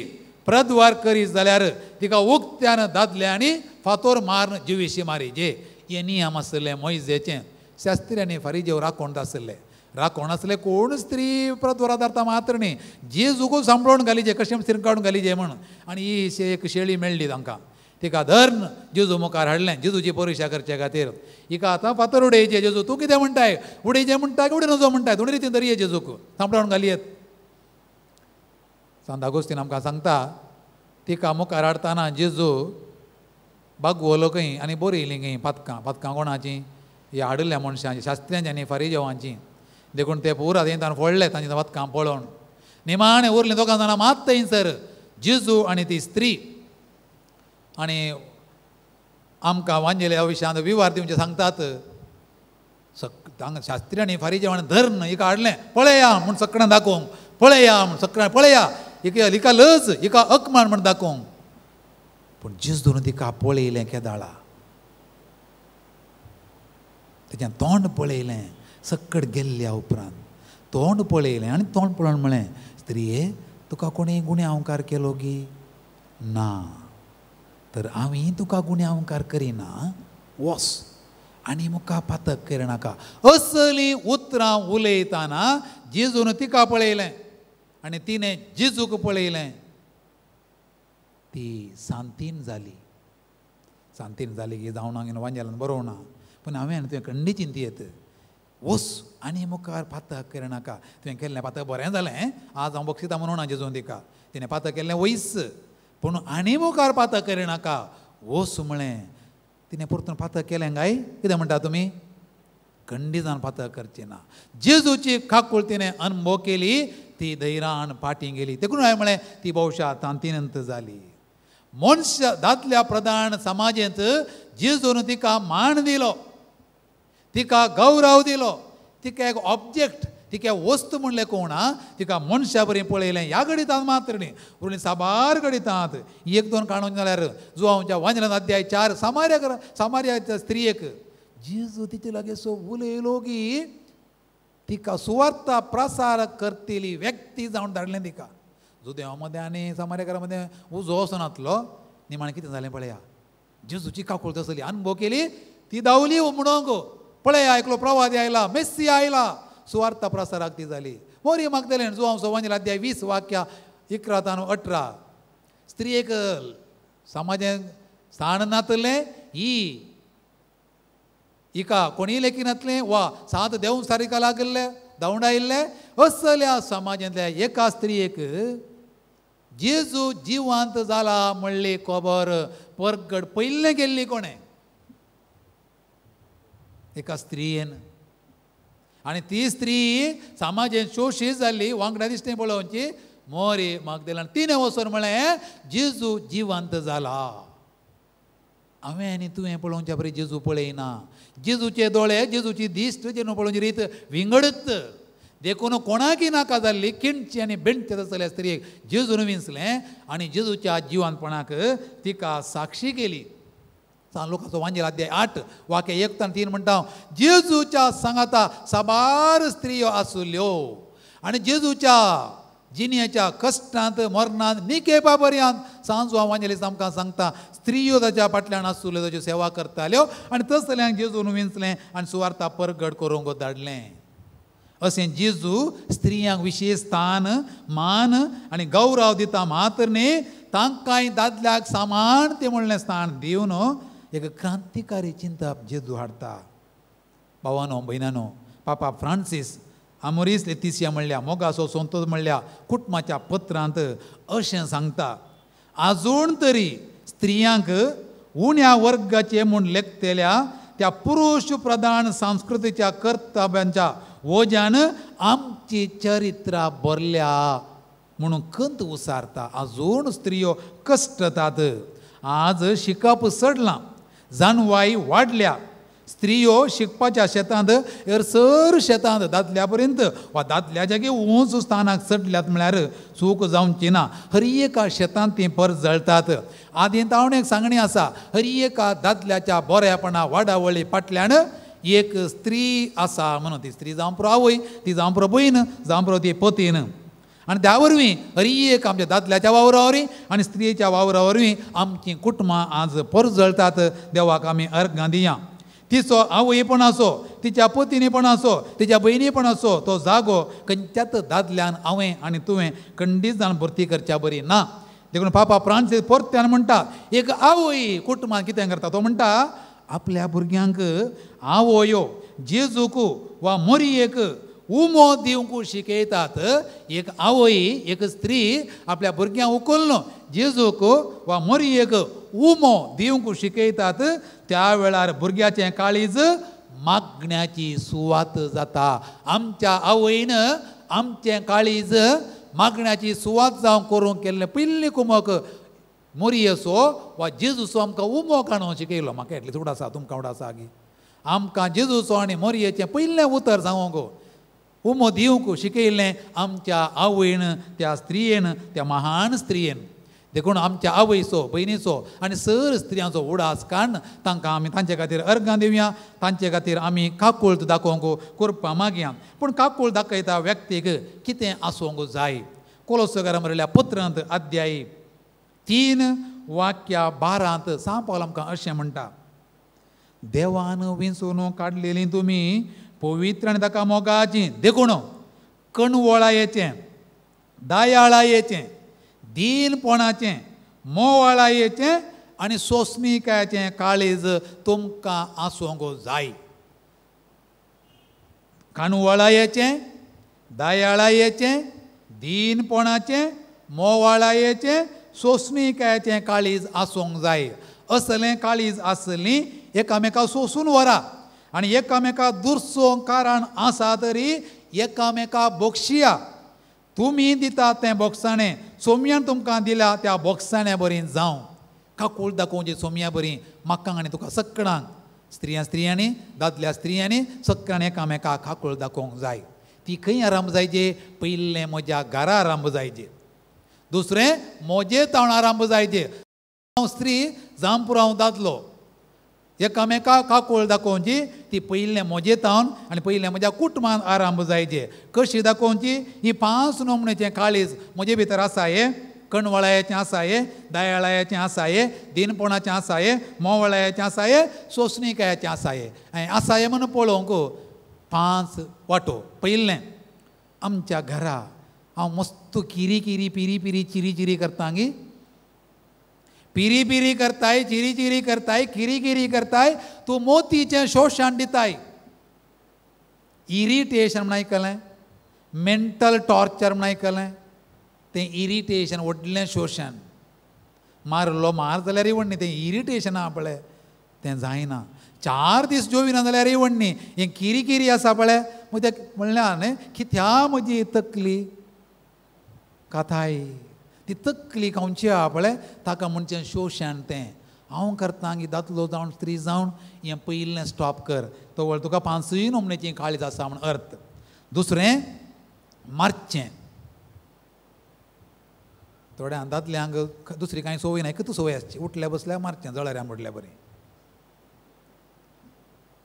प्रद्वार करी जाल्यार तिका उक्त्यान दादल्यांनी फातोर मारून जिवीशी मारीजे. हे नियम आसले मोइजेचे. शास्त्र्यांनी फारीजेव राखोण आसले. राखोण आसले कोण स्त्री प्रद्वारा धरता मात्र न्ही जेजूक सांबाळून घालीजे कशें सिरकावून घालीजे म्हणून. आनी ही एक शेळी मेळ्ळी तांकां. तिका धर्न जेजू मुखार हाडलें जेजूची परिक्षा करचे खातीर. हिका आतां फातर उडयचे. जेजू तूं कितें म्हणटाय उडयचे म्हणटाय की उडय नजो म्हणटाय दोनी रितीन धरये जेजूक सांबाळून घालयेत. सांत आगोस्तीन आमकां सांगता तिका मुखार हाडटाना जेजू बागवलो खंय आनी बरयलीं खंय पातकां कोणाची ही हाडल्या मनशांची शास्त्र्यांची आनी फारीजेवांची. देखून ते पुरात ताणें फोडले तांची पातकां पळोवन निमाणें उरलीं दोगां जाणां मात थंयसर जेजू आनी ती स्त्री. आनी आमकां वांजेले ह्या विशयांत विवार दिवचे सांगतात शास्त्री आनी फारीजेवान धर्न हिका हाडलें पळया म्हूण सकण्यान दाखोवंक पळया म्हूण सकण्यान पळया हिका लज हिका अकमान म्हूण दाखोवंक. पूण जेजून तिका पळयलें केदाळा तेजें तोंड पळयलें सक्कड गेल्ल्या उपरांत तोंड पळयलें आनी तोंड पळोवन म्हळें स्त्रिये तुका कोणी गुण्यावकार केलो गी ना तर हांवें तुका गुण्यावकार करिना वस आनी मुखार पातक करनाका. असलीं उतरां उलयतना जेजून तिका पळयलें आनी तिणें जेजूक पळयलें. ती सांतीन जाली की जावन हांवें वांजेलान बरोवना पूण हांवें तुवें खंडी चिंतयेत वस आनी मुखार पातक करनाका. तुवें केल्लें पातक बरें जालें आज हांव बक्षिता म्हणून जेजून तिका तिणें पातक केल्लें वयस पूण आनी मुखार पातक करनाका वस म्हळें. तिणें परतून पातक केलें काय कितें म्हणटा तुमी खंडी जावन पातक करचें ना. जेजूची काकूळ तिणें अनुभव केली ती धैर्यान फाटीं गेली. देखून हांवें म्हळें ती भौशा तांतीनंत जाली. मनशां दादल्या प्रधान समाजांत जेजून तिका मान दिलो तिका गौरव दिलो तिका एक ऑब्जेक्ट तिका वस्त म्हणलें कोणा तिका मनशा बरें पळयलें. ह्या घडीतात मात्र न्ही उरलीं साबार घडीतात. एक दोन काणून जाल्यार जुआंवच्या वांजेलांत अध्याय 4 सामार्याच्या स्त्रियेक जेजू तिचे लागीं सो उलयलो की तिका सुवार्ता प्रसार करतली व्यक्ती जावन धाडलें तिका. जुदेवा मदें आनी सामार्याकारा मदें उजो असो नासलो. निमाणें कितें जालें पळया जेजूची काकूळ तसली अनुभव केली ती धांवली म्हणूंक पळया एकलो प्रवादी आयला मेस्सी आयला सुवार्ता प्रसाराक ती जाली. मोरी मागदलेन जुआंवचो वांजेला अध्याय 20 वाक्या 11 तान 18. स्त्रियेक समाजान स्थान नातलें हिका कोणी लेखी नातलें वा सात देव सारिका लागले धांवडायिल्ले असल्या समाजांतल्या एका स्त्रियेक जेजू जिवांत जाला म्हणली खबर परगट पयलें गेल्ली कोणें एका स्त्रियेन. आनी ती स्त्री समाजान शोशीत जाल्ली वांगडा दिश्टी पळोवची मोरी मागदलेन तिणें वचून म्हळें जेजू जिवांत जाला. हांवें आनी तुवें पळोवच्या परी जेजू पळयना. जेजूचे दोळे जेजूची दिश्ट जेन्ना पळोवची रीत विंगडत देखून कोणाकी नाका जाल्ली किणची आनी बेंडची जाल्या स्त्रियेक जेजून विंचलें आनी जेजूच्या जिवांतपणाक तिका साक्षी केली. लोकांचो वांजेल अध्याय 8 वाक्य 1 तान 3 म्हणटा जेजूच्या सांगाता साबार स्त्रियो आसुल्यो आनी जेजूच्या जिन्याच्या कश्टांत मरणांत निकेपा पर्यंत सांजू हांव वांजेलीस आमकां सांगता स्त्रियो ताच्या फाटल्यान आसुल्यो ताची सेवा करताल्यो आनी तसल्यांक जेजून विंचलें आनी सुवार्ता परगट करूंक धाडलें. अशें जेजू स्त्रियांक विशेश स्थान मान आनी गौरव दिता मात्र न्ही तांकांय दादल्याक समान तें म्हणलें स्थान दिवन एक क्रांतिकारी चिंतप जेजू हाडटा. भावानो भयणानो पापा फ्रांसीस आमोरीस लेतिसिया म्हणल्या मोगासो संतोष म्हणल्या कुटुंबाच्या पत्रांत अशें सांगता आजून तरी स्त्रियांक उण्या वर्गाचे म्हूण लेखतेल्या त्या पुरुश प्रधान संस्कृतीच्या कर्तव्यांच्या वोज्यान आमची चरित्रां भरल्या म्हणून खंत उसारता. आजून स्त्रियो कश्टतात. आज शिकप चडलां जाणवाई वाडल्या. स्त्रियो शिकपाच्या शेतांत एरसर शेतांत दादल्या पर्यंत वा दादल्या जागी उंच स्थानाक चडल्यात म्हळ्यार चूक जावची ना. हर एका शेतांत ती पर जळटात. आदीं तावणेक सांगणी आसा, हर एका दादल्याच्या बऱ्यापणा वाडावळी फाटल्यान एक स्त्री आसा म्हणून. ती स्त्री जावं पुरो आवय, ती जावं पुरो भयण, जावं पुरो ती पतीन. आनी त्या वरवीं हर एक आमच्या दादल्याच्या वावरा वरवीं आनी स्त्रियेच्या वावरा वरवीं आमचीं कुटुंबां आज पर जळटात. देवाक आमी अर्घां दिया. तिचो आवय पण आसो, तिच्या पतीनी पण आसो, तिच्या भयणी पण आसो, तो जागो खंयच्याच दादल्यान हांवें आनी तुवें खंडीत जावन भरती करच्या बरी ना. देखून पापा फ्रांसीस परत्यान म्हणटा, एक आवय कुटुंबांत कितें करता तो म्हणटा, आपल्या भुरग्यांक आवयो जेजूक वा मरियेक उमो दिवंक शिकयतात. एक आवय, एक स्त्री आपल्या भुरग्यांक उखलून जेजूक वा मरियेक उमो दिवंक शिकयतात. त्या वेळार भुरग्याचें काळीज मागण्याची सुवात जाता. आमच्या आवयन आमचें काळीज मागण्याची सुवात जावं करूंक केल्लें पयलीं कुमक मोरियेचो वा जेजूचो आमकां उमो काणून शिकयलो. म्हाका एटली चूड आसा, तुमकां उड आसा गी. आमकां जेजूचो आनी मोरयेचें पयलें उतर जावंक उमो दिवंक शिकयलें आमच्या आवयन, त्या स्त्रियेन, त्या महान स्त्रियेन. देखून आमच्या आवयचो, भयणीचो आनी सर स्त्रियांचो उडास काडून तांकां आमी तांचे खातीर अर्घां दिवया. तांचे खातीर आमी काकूळट दाखोवंक करपा मागया. पूण काकूळ दाखयता व्यक्तीक कितें आसूंक जाय. कोलोसाकारां बरयल्या पत्रांत अध्याय 3 वाक्या 12 सांग पावल आमकां अशें म्हणटा, देवान विंचून काडलेलीं तुमी पवित्र आनी ताका मोगाचीं. देखून कणवळायेचें, दयाळायेचें, दीनपणाचें, मोवाळायेचें आनी सोंसणीकायेचें काळीज तुमकां आसूंक जाय. कणवळायेचें, दयाळायेचें, दीनपणाचें, मोवाळायेचें, सोंसणीकायेचें काळीज आसूंक जाय. असलें काळीज आसलीं एकामेकां सोंसून व्हरा आनी एकामेकां दुरसोंक कारण आसा तरी एकामेकां बक्षिया. तुमी दिता तें बोगसाणें सोमयान तुमकां दिल्या त्या बोगसाण्या बरीं जावं. काकूळ दाखोवची सोमया बरीं म्हाका आनी तुका सगळ्यांक, स्त्रियांनी, दादल्या स्त्रियांनी सगळ्यांनी एकामेकाक काकूळ दाखोवंक जाय. ती खंय आराम जायचे, पयलें म्हज्या घरा आराम जायचे. दुसरें मोजे तावन आराम जायचे. हांव स्त्री जावं पुरो हांव दादलो, एकामेकाक काकूळ दाखोवची ती पयलें मोजे तावन आनी पयलें म्हज्या कुटुंबान आराम जायचे. कशी दाखोवची? ही 5 नोमणेचें काळीज म्हजे भितर आसा. हे कणवळायेचें आसा, हे दयाळायेचें आसा, हे दीनपणाचें आसा, हे मोवळायेचें आसा, हे सोंसणीकायेचें आसा. हे आसा हे म्हणून पळोवंक 5 वाटो. पयलें आमच्या घरा हांव मस्त किरी किरी पिरी पिरी चिरी चिरी करता गी. पिरी पिरी करताय, चिरी चिरी करताय, किरी किरी करताय, तूं मोतीचें शोशण दिताय. इरिटेशन म्हणून आयकलें, मेंटल टॉर्चर म्हणून आयकलें. तें इरिटेशन व्हडलें शोशण. मारलो मार जाल्यार इवण्णी, तें इरिटेशन आहा पळय तें जायना. 4 दीस जेविना जाल्यार इवण्णी. हें किरी किरी आसा पळय, म्हज्या म्हणल्यार न्ही कित्या म्हजी तकली काथाय ती तकली खंयची आहा पळय ताका म्हणचें शोशण. तें हांव करता की दादलो जावन स्त्री जावन हें पयलें स्टॉप कर. तो वळ तुका 5 नोमणेची काळीज आसा म्हण अर्थ. दुसरें मारचें. थोड्या दादल्यांक दुसरी कांय सवय ना, एकूच सवय आसची, उठल्या बसल्या मारचें, जळाऱ्या मोडल्या बरें.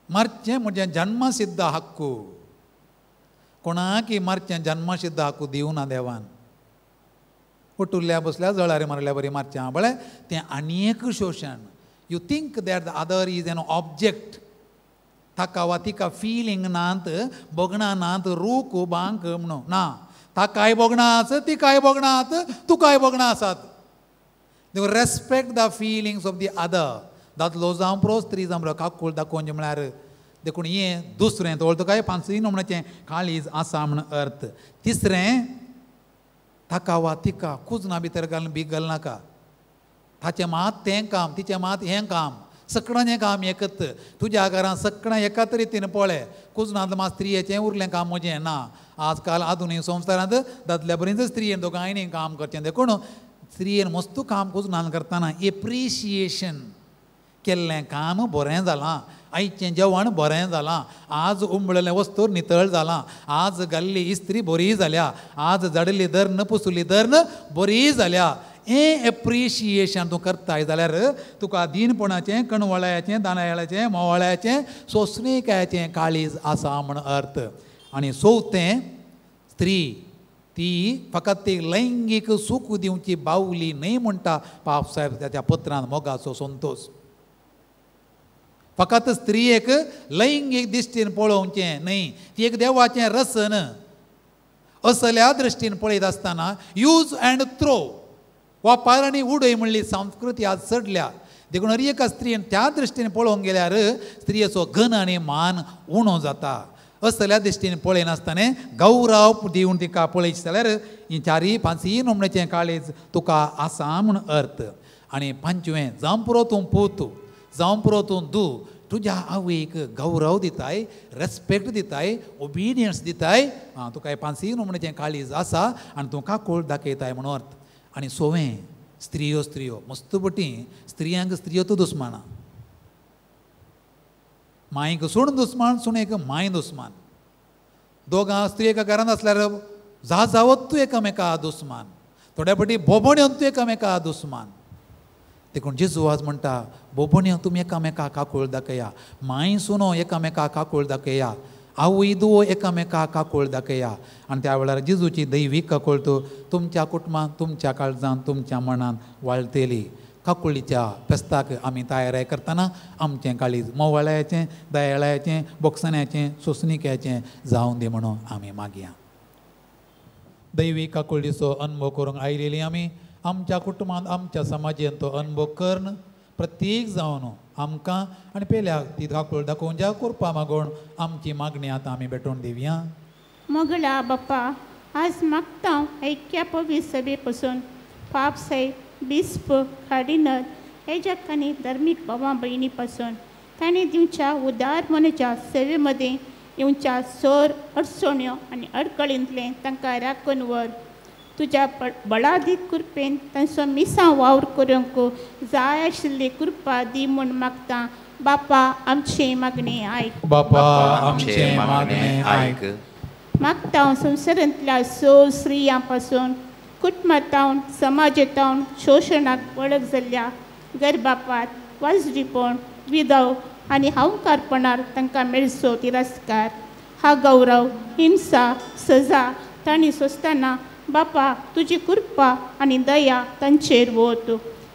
मारचें म्हणजे जन्मसिद्ध हक्कू. कोणाकय मारचें जन्मसिद्ध हक्कू दिवना देवान. उठुल्ल्या बसल्या जळारी मारल्या बरी मारचें आहा बळें तें आनी एक शोशण. You think that the other is an object. ताका वा तिका फिलींग नात, बगणा नात, रूख बांक म्हणून ना. ताकाय बगणा आसत, तिकाय बगणा आसात, तुकाय बगणा आसात. देखून respect the feelings of the other. दादलो जावं पुरो, स्त्री जावं पुरो, काकूळ दाखोवचें म्हळ्यार. देखून हें दुसरें तो तुका 5 नोमण्याचें काळीज आसा म्हण अर्थ. तिसरें ताका वा तिका कुजना भितर घालून भीक घालनाका. ताचें मात तें काम, तिचें मात हें काम, सगळ्यांचें काम एकत. तुज्या घरांत सगळें एकाच रितीन पळय. कुजनांत मात स्त्रियेचें उरलें काम म्हजें ना. आजकाल आधुनीक संवसारांत दादल्या पर्यंत स्त्रियेन दोगांयनी काम करचें. देखून स्त्रियेन मस्त काम कुजनान करतना एप्रिशिएशन केल्लें काम बरें जालां, आयचें जेवण बरें जालां, आज उमळिल्लें वस्तूर नितळ जालां, आज घाल्ली इस्त्री बरी जाल्या, आज जडली धर्ण पुसुली धर्ण बरी जाल्या, हें एप्रिशिएशन तूं करताय जाल्यार तुका दिनपणाचें, कणवळ्याचें, दानायळ्याचें, मोवाळ्याचें, सोंसणिकायचें काळीज आसा म्हण अर्थ. आनी चवथें, स्त्री ती फकत ती लैंगीक सूख दिवची बावली न्हय म्हणटा पावसाहेब त्याच्या पत्रांत मोगाचो संतोष. फकत स्त्रियेक लैंगीक दिश्टीन पळोवचें न्हय, ती एक देवाचें रसन असल्या दृश्टीन पळयत आसतना यूज अँड थ्रो वापर आनी उडय म्हणली संस्कृती आज चडल्या. देखून हर एका स्त्रीन त्या दृश्टीन पळोवंक गेल्यार स्त्रियेचो घन आनी मान उणो जाता. असल्या दृश्टीन पळयनासतना गौरव दिवन तिका पळयत जाल्यार ही 4-5 नोमणेचें काळीज तुका आसा म्हूण अर्थ. आनी 5वें, जावं पुरो तूं पूत, जावं पुरो तूं धूव, तुज्या आवयक गौरव दिताय, रेस्पेक्ट दिताय, ओबिडियन्स दिताय. तुका 5 नोमणेचें काळीज आसा आनी तूं काकूळ दाखयताय म्हूण अर्थ. आनी 6वें, स्त्रियो मस्त बटी स्त्रियांक स्त्रियोच दुस्माना. मायक सूण दुस्मान, सुणेक माय दुस्मान. दोगां स्त्री एका घरांत आसल्यार जावत्तू एकामेका दुस्मान, थोड्या फाटी बोबण्यो तूं एकामेका दुस्मान. देखून जेजू आज म्हणटा बोबण्यो तुमी एकामेका काकूळ दाखया, माय सुनो एकामेका काकूळ दाखया, आवय धुवो एकामेका काकूळ दाखया. आनी त्या वेळार जेजूची दैवीक काकूळ तुमच्या कुटुंबांत, तुमच्या काळजांत, तुमच्या मनांत वाळटली. काकुळीच्या फेस्ताक आमी तयारी करतना आमचें काळीज मोवाळ्याचें, दयाळ्याचें, बोक्सण्याचें, सोंसणिक्याचें जावं दी म्हणून आमी मागया. दैवीक काकुळीचो अनुभव करूंक आयलेली आमी आमच्या कुटुंबांत, आमच्या समाजांत तो अनुभव करन प्रत्येक जावन आमकां आनी पेल्याक ती काकूळ दाखोवच्या कृपा मागून आमची मागणी आतां आमी भेटोवन दिवया. मोगला बाप्पा, आज मागता ऐक्या पवित्र सभे पासून पापसाहेब, बिस्प, कार्डिनल हे जगांनी धार्मीक भावां भयणी पासून ताणें दिवच्या उदार मनाच्या सेवेमध्ये येवच्या सर अडचण्यो आनी अडकळींतलें तांकां राखून व्हर. तुज्या बळादीक कृपेन तांचो मिसां वावर करूंक जाय आशिल्ली कृपा दी म्हूण मागता. बापा, आमची मागणी आयक. बापा, आमची मागणी आयक. मागता संवसारांतल्या सो स्त्रियां पासून कुटुंबांतावन, समाजांतावन शोशणाक वळख जाल्ल्या गर्भापात, वाजडीपण, विधव आनी हांवकारपणार तांकां मेळचो तिरस्कार, हा गौरव, हिंसा, सजा तांणी सोंसतना बापा तुजी कृपा आनी दया तांचेर वत.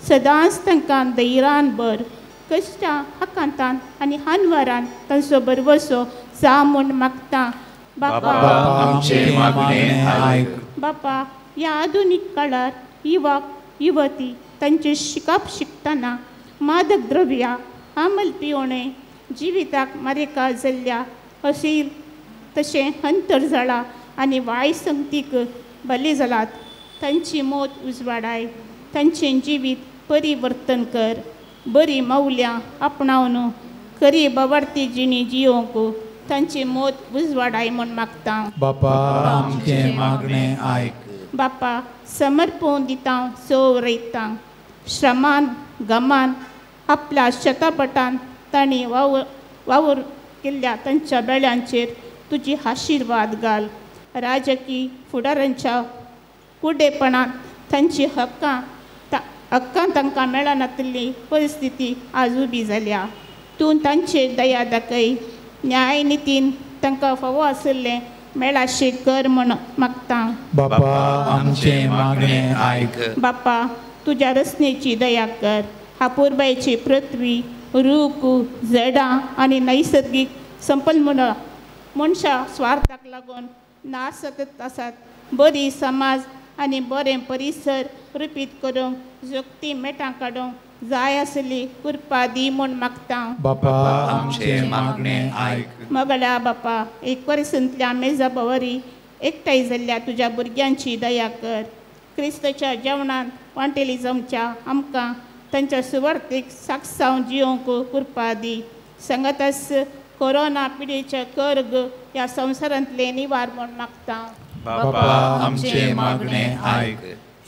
सदांच तांकां धैर्यान भर. कश्टां, हाकांतान आनी हानवारान तांचो बरवसो जा म्हूण मागता. बापा, आमची मागणी आयक. बापा, ह्या आधुनीक काळार युवक युवती तांचे शिकप शिकतना मादक द्रव्या, आमल पिवणे, जिविताक मारेका जाल्ल्या अशील तशें अंतरजळा आनी वायट संगतीक बली जालात. तांची मोत उजवाडाय. तांचें जिवीत परिवर्तन कर. बरी मौल्यां आपणावन खरी बवार्थी जिणी जियोंक तांची मोत उजवाडाय म्हूण मागता. बापा, आमचे मागणे आयक. बापा, समर्पण दिता सो रयता. श्रमान गमान आपल्या शतपटान तांणी वावर केल्ल्या तांच्या बेळ्यांचेर तुजी आशिर्वाद घाल. राजकी फुडाऱ्यांच्या कुडेपणान तांची हक्कां तांकां मेळनातली परिस्थिती आज उबी जाल्या. तूं तांचेर दया दाखय. न्याय नितीन तांकां फावो आशिल्लें मेळाशे कर म्हूण मागता. बापा, आमचे मागणे आयक. बापा, तुज्या रचनेची दया कर. हापूरबायेची पृथ्वी, रूख, झाडां आनी नैसर्गीक संपन्मूळ मनशा स्वार्थाक लागून नाश जातत आसात. बरी समाज आनी बरें परिसर रुपीत करूंक जोगती मेटां काडूंक जाय आसली कृपा दी म्हूण मागता. बापा, आमचे मागणे आयक. मोगळ्या बापा, एक वर्सांतल्या मेजा बवरी एकठांय जाल्ल्या तुज्या भुरग्यांची दया कर. क्रिस्ताच्या जेवणांत वांटेली जावच्या आमकां तांच्या सुवार्थीक साक्षांव जियोंक कृपा दी. सांगातास कोरोना पिडेचे कर्ग ह्या संवसारांतले निवार म्हूण मागता. बापा, आमचे मागणे आयक.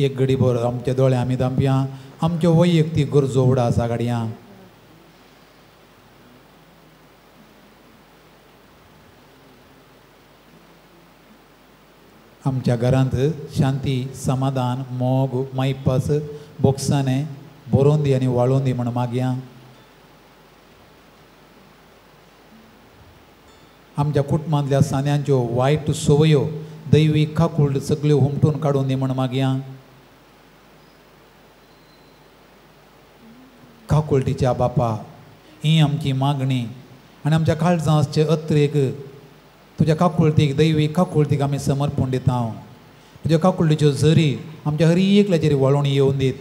एक घडी भर आमच्या दोळे आमी धांपया. आमच्यो वैयक्तीक गरजो उडा आसा गाडयां. आमच्या घरांत शांती समाधान मोग मैपास बोक्साने बरोवन दी आनी वाळोवन दी म्हण मागया. आमच्या कुटुंबांतल्या सान्यांच्यो वायट सवयो दैवीक खाकूळ सगळ्यो हुमटून काडून दी म्हण मागया. खाकुळटीच्या बापा ही आमची मागणी आनी आमच्या काळजांचे अत्रेक तुज्या काकुळटीक दैवीक काकुळटीक आमी समर्पण दिता. तुज्या काकुळटीच्यो झरी आमच्या हर एकल्याचेर वळोवन येवन दीत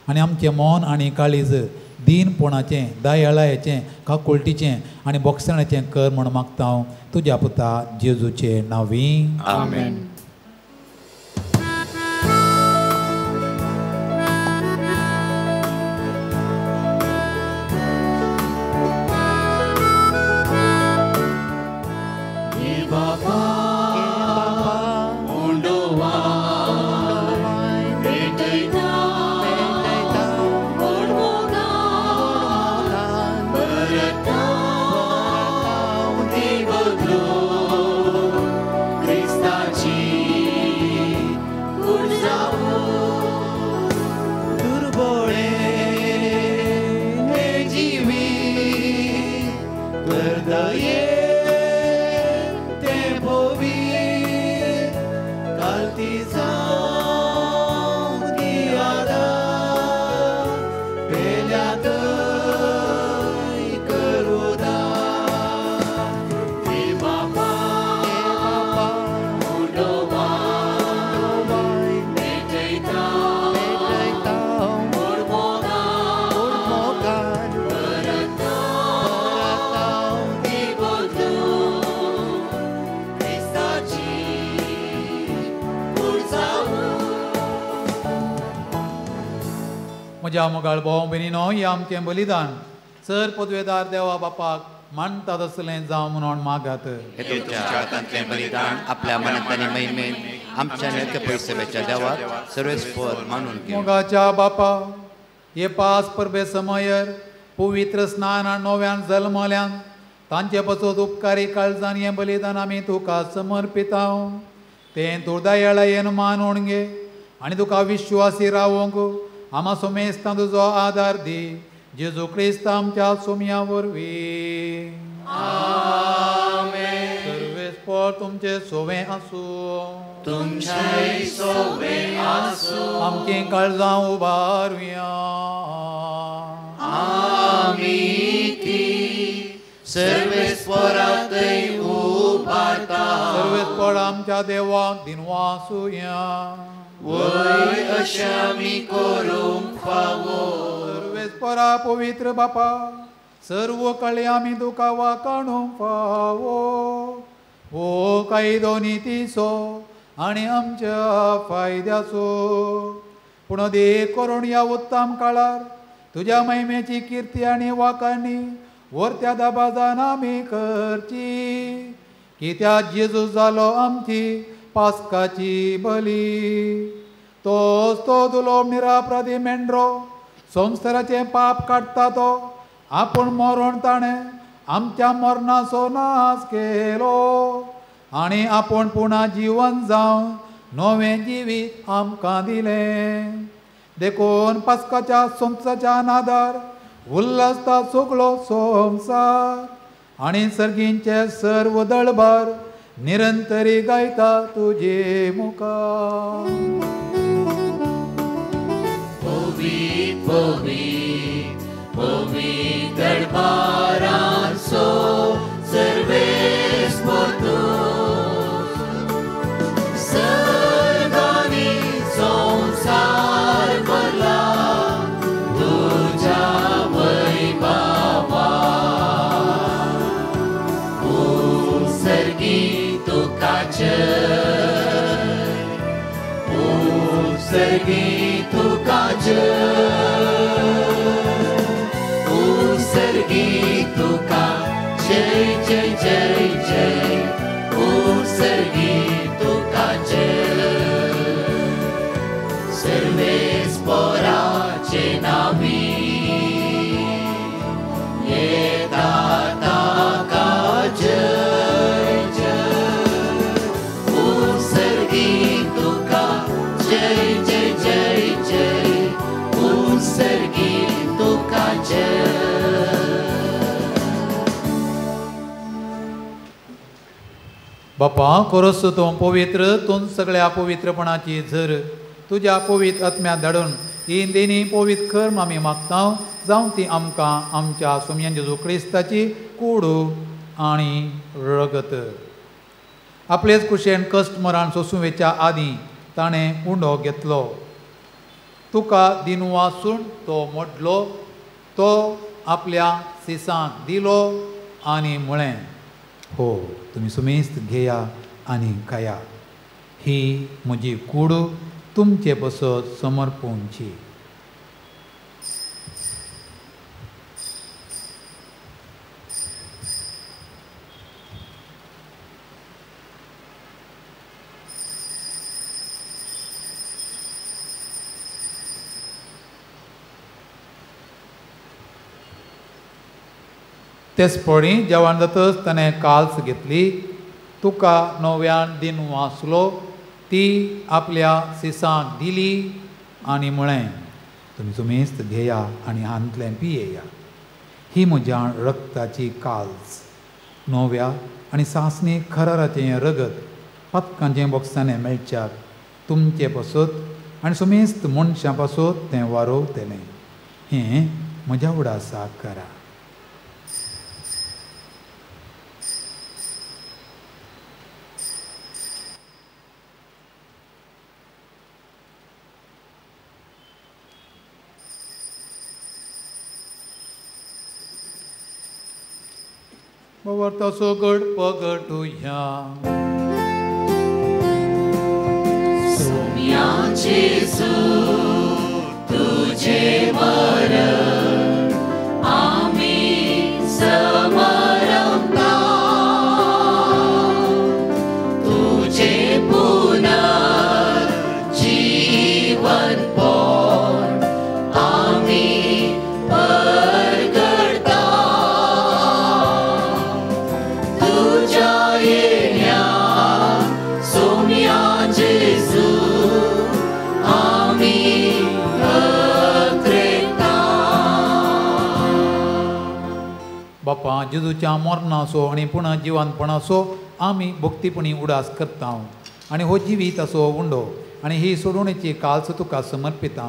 आनी आमचें मन आनी काळीज दीनपणाचें दयाळायेचें काकुळटीचें आनी बोगसणाचें कर म्हण मागता हांव तुज्या पुता जेजूचे नांवी. आमेन. म्हज्या मोगाळ भाव भयणीनो हें आमचें बलिदान सर पदवेदार देवा बापाक मानता तसलें जावं म्हणून मागात. हे तुमच्या हातांतलें बलिदान आपल्या मनांतल्यानी महिमेन आमच्या नैक्य पैसेच्या देवाक सर्वेस्पर मानून घे. मोगाच्या बापा हे पास परबे समयर पवित्र स्नान आनी नव्यान जल्मल्यान तांचे पसत उपकारी काळजान हें बलिदान आमी तुका समर्पिता. तें तूं दयाळायेन मानून घे आनी तुका विश्वासी रावोंक आमा सोमेस्तां तुजो आदार दी. जेजू क्रिस्त आमच्या सोम्या वरवीं. आमेन. सर्वेस्पर तुमचे सोवें आसूं. तुमचेय सोवें आसूं. आमची काळजां उबारुया. आमी ती सर्वेस्परांतय उबारता. सर्वेस्पर आमच्या देवाक दिनवासुया. वय अशें आमी करूंक फावो. सर्वेस्परा पवित्र बापा सर्व कळे आमी तुका वाकाणूंक फावो. हो कायदो नितीचो आनी आमच्या फायद्याचो पूण देख करून ह्या उत्तम काळार तुज्या महिमेची किर्ती आनी वाकाणी वर्त्या दाबाजान आमी करची. कित्याक जेजू जालो आमची पास्काची बली. तोच तो दुलोब निरापराधी मेंढरो संवसाराचें पाप काडटा तो आपूण मरण ताणें आमच्या मरणाचो नाश केलो आनी आपूण पुना जीवन जावन नवें जिवीत आमकां दिलें. देखून पास्काच्या संवसाराच्या नादार उल्हासता सगळो संवसार आनी सर्गींचे सर्व दळबार निरंतरी गायता तुजे मुखार. पवित्र पवित्र पवित्र दरबारांचो सर्वेस्पर तूं. सर्गांनी संवसार भरला तुज्या वैभवान. सर्गी तुका जय. सर्गी तुका जय. सर्गी तुका जय जय जय जय. सर्गी तुका जय. सर्वेस्पराचे नावी येता ताका जय जय. सर्गी बापा खरोच तूं पवित्र तूं सगळ्या पवित्रपणाची झर तुज्या पवित्र आत्म्या धाडून ही देणी पवित्र कर्म आमी मागता जावं ती आमकां आमच्या सोमयान जेजू क्रिस्ताची कूड आनी रगत. आपलेच कुशेन कश्ट मरण सोंसूं वेच्या आदीं ताणें उंडो घेतलो. तुका दिनू वाचून तो मोडलो, तो आपल्या सिसांक दिलो आनी म्हळें, हो तुमी सुमेस्त घेया आनी खाया, ही म्हजी कूड तुमचे बसत समर्पूंची. तेच पळी जेवण जातच ताणें काल्स घेतली, तुका नव्यान दिन वाचलो, ती आपल्या सिसांक दिली आनी म्हळें, तुमी सुमेस्त घेया आनी हांतलें पियेया, ही म्हज्या रक्ताची काल्स, नव्या आनी सासणी खराराचें रगत पथकांचें बॉक्सांनी मेळच्याक तुमचे पासत आनी सुमेस्त मनशां पासत तें वारोवतलें. हें म्हज्या उडासाक करा. Povarta sogad pagatuya. Somya Jesu, tujhe maran, ami samaramta, tujhe punar jivan pon, ami बापा जेजूच्या मरणाचो आनी पुणा जिवंतपणाचो आमी भक्तीपणी उडास करता आनी हो जिवीत असो उंडो आनी ही सोडवणेची काल्स तुका समर्पिता.